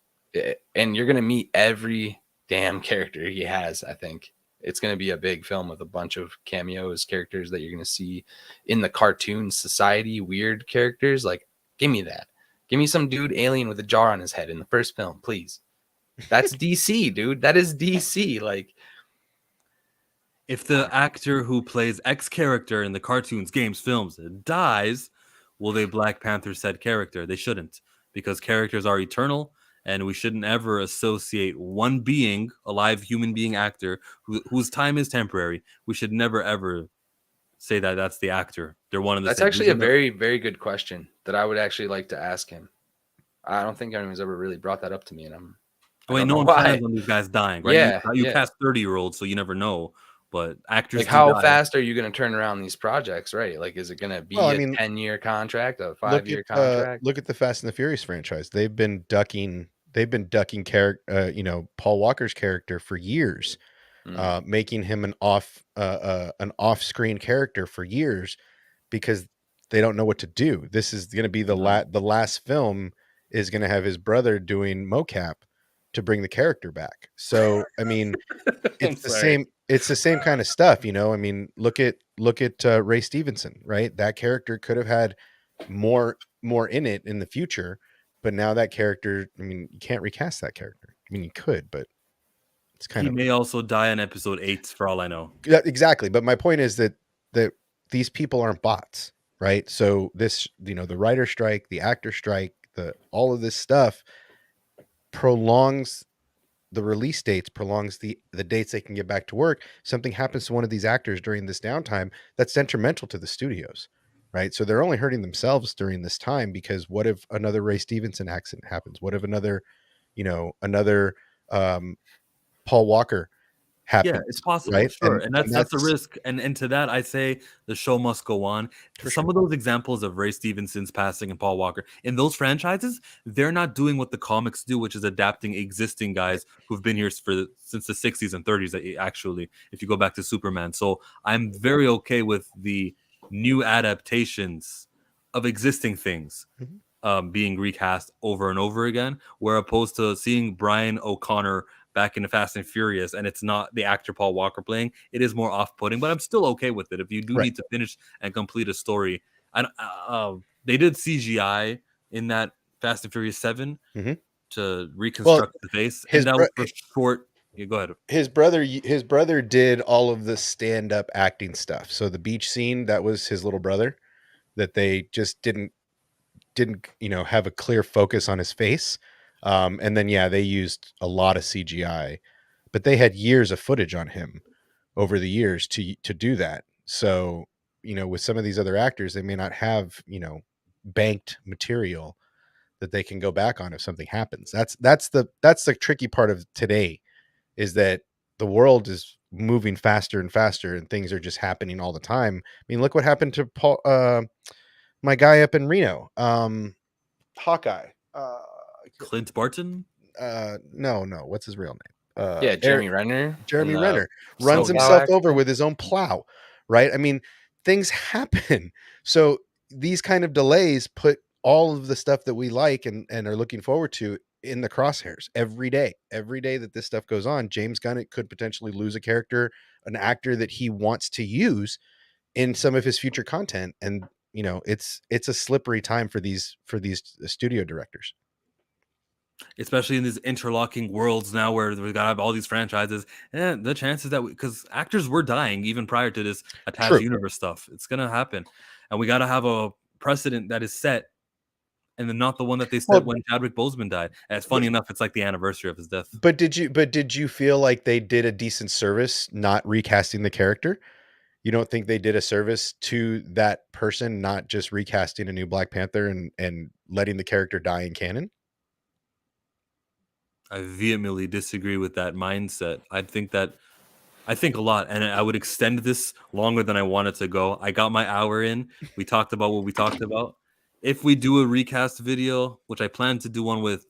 and you're going to meet every damn character he has, I think. It's going to be a big film with a bunch of cameos, characters that you're going to see in the cartoon society, weird characters. Like, give me that. Give me some dude alien with a jar on his head in the first film, please. That's DC, dude. That is DC. Like, if the actor who plays X character in the cartoons, games, films dies, will they Black Panther said character? They shouldn't, because characters are eternal, and we shouldn't ever associate one being, a live human being actor, whose time is temporary. We should never ever say that that's the actor. They're one of the that's same. actually a very, very good question that I would actually like to ask him. I don't think anyone's ever really brought that up to me, and Wait, no one plans on these guys dying, right? Yeah, you yeah. cast 30-year-olds, so you never know. But actors, like, how fast are you going to turn around these projects, right? Like, is it going to be Well, I a mean, 10-year contract, a 5-year contract? Look at the Fast and the Furious franchise. They've been ducking Paul Walker's character for years, making him an off-screen character for years because they don't know what to do. This is going to be the last film is going to have his brother doing mocap to bring the character back. So, I mean, it's the same kind of stuff, you know. I mean, look at Ray Stevenson, right? That character could have had more in it in the future, but now that character, I mean, you can't recast that character. I mean, you could, but it's kind he may also die in episode 8 for all I know. Yeah, exactly. But my point is that these people aren't bots, right? So this, you know, the writer strike, the actor strike, all of this stuff prolongs the release dates, prolongs the dates they can get back to work. Something happens to one of these actors during this downtime that's detrimental to the studios, right? So they're only hurting themselves during this time, because what if another Ray Stevenson accident happens? What if another Paul Walker happens? Yeah, it's possible, right? sure. And that's a risk. And to that, I say the show must go on. Some of those examples of Ray Stevenson's passing and Paul Walker in those franchises, they're not doing what the comics do, which is adapting existing guys who've been here since the 60s and 30s, actually, if you go back to Superman. So I'm very okay with the new adaptations of existing things being recast over and over again, where opposed to seeing Brian O'Connor back into Fast and Furious, and it's not the actor Paul Walker playing, it is more off-putting. But I'm still okay with it if you do Right. need to finish and complete a story. They did CGI in that Fast and Furious 7 Mhm. to reconstruct the face, and that was for short. Yeah, go ahead. His brother did all of the stand-up acting stuff. So the beach scene, that was his little brother, that they just didn't have a clear focus on his face. And then they used a lot of CGI, but they had years of footage on him over the years to do that. So with some of these other actors, they may not have banked material that they can go back on if something happens. That's the tricky part of today, is that the world is moving faster and faster, and things are just happening all the time. I mean, look what happened to Paul, my guy up in Reno, Hawkeye. Clint Barton? No, what's his real name? Jeremy Renner. Jeremy in the Renner runs SoCal himself over accident. with his own plow, right? I mean, things happen. So these kind of delays put all of the stuff that we like and are looking forward to in the crosshairs every day. Every day that this stuff goes on, James Gunn could potentially lose a character, an actor that he wants to use in some of his future content. And it's a slippery time for these studio directors. Especially in these interlocking worlds now where we gotta have all these franchises, and the chances that because actors were dying even prior to this attached universe stuff, it's gonna happen, and we gotta have a precedent that is set, and then not the one that they set when Chadwick Boseman died. And it's funny enough, it's like the anniversary of his death. But did you feel like they did a decent service not recasting the character? You don't think they did a service to that person, not just recasting a new Black Panther and letting the character die in canon? I vehemently disagree with that mindset. I think a lot, and I would extend this longer than I wanted to go. I got my hour in. We talked about what we talked about. If we do a recast video, which I plan to do one with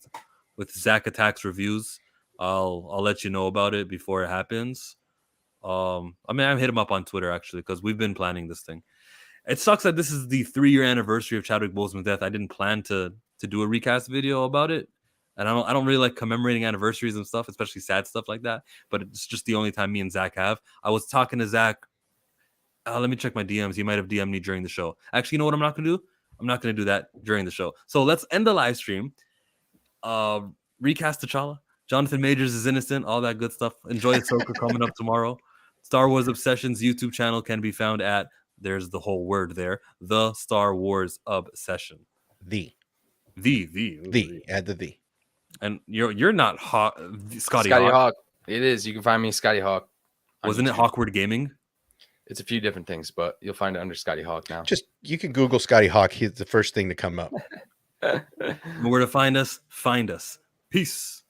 Zach Attacks Reviews, I'll let you know about it before it happens. I hit him up on Twitter actually because we've been planning this thing. It sucks that this is the 3-year anniversary of Chadwick Boseman's death. I didn't plan to do a recast video about it. And I don't really like commemorating anniversaries and stuff, especially sad stuff like that. But it's just the only time me and Zach have. I was talking to Zach. Let me check my DMs. He might have DM'd me during the show. Actually, you know what I'm not going to do? I'm not going to do that during the show. So let's end the live stream. Recast T'Challa. Jonathan Majors is innocent. All that good stuff. Enjoy Ahsoka coming up tomorrow. Star Wars Obsessions YouTube channel can be found at, there's the whole word there, the Star Wars Obsession. The. Add the the. And you're not Scotty Hawk. It is. You can find me Scotty Hawk. Wasn't it Hawkward Gaming? It's a few different things, but you'll find it under Scotty Hawk now. Just you can Google Scotty Hawk. He's the first thing to come up. Where to find us? Find us. Peace.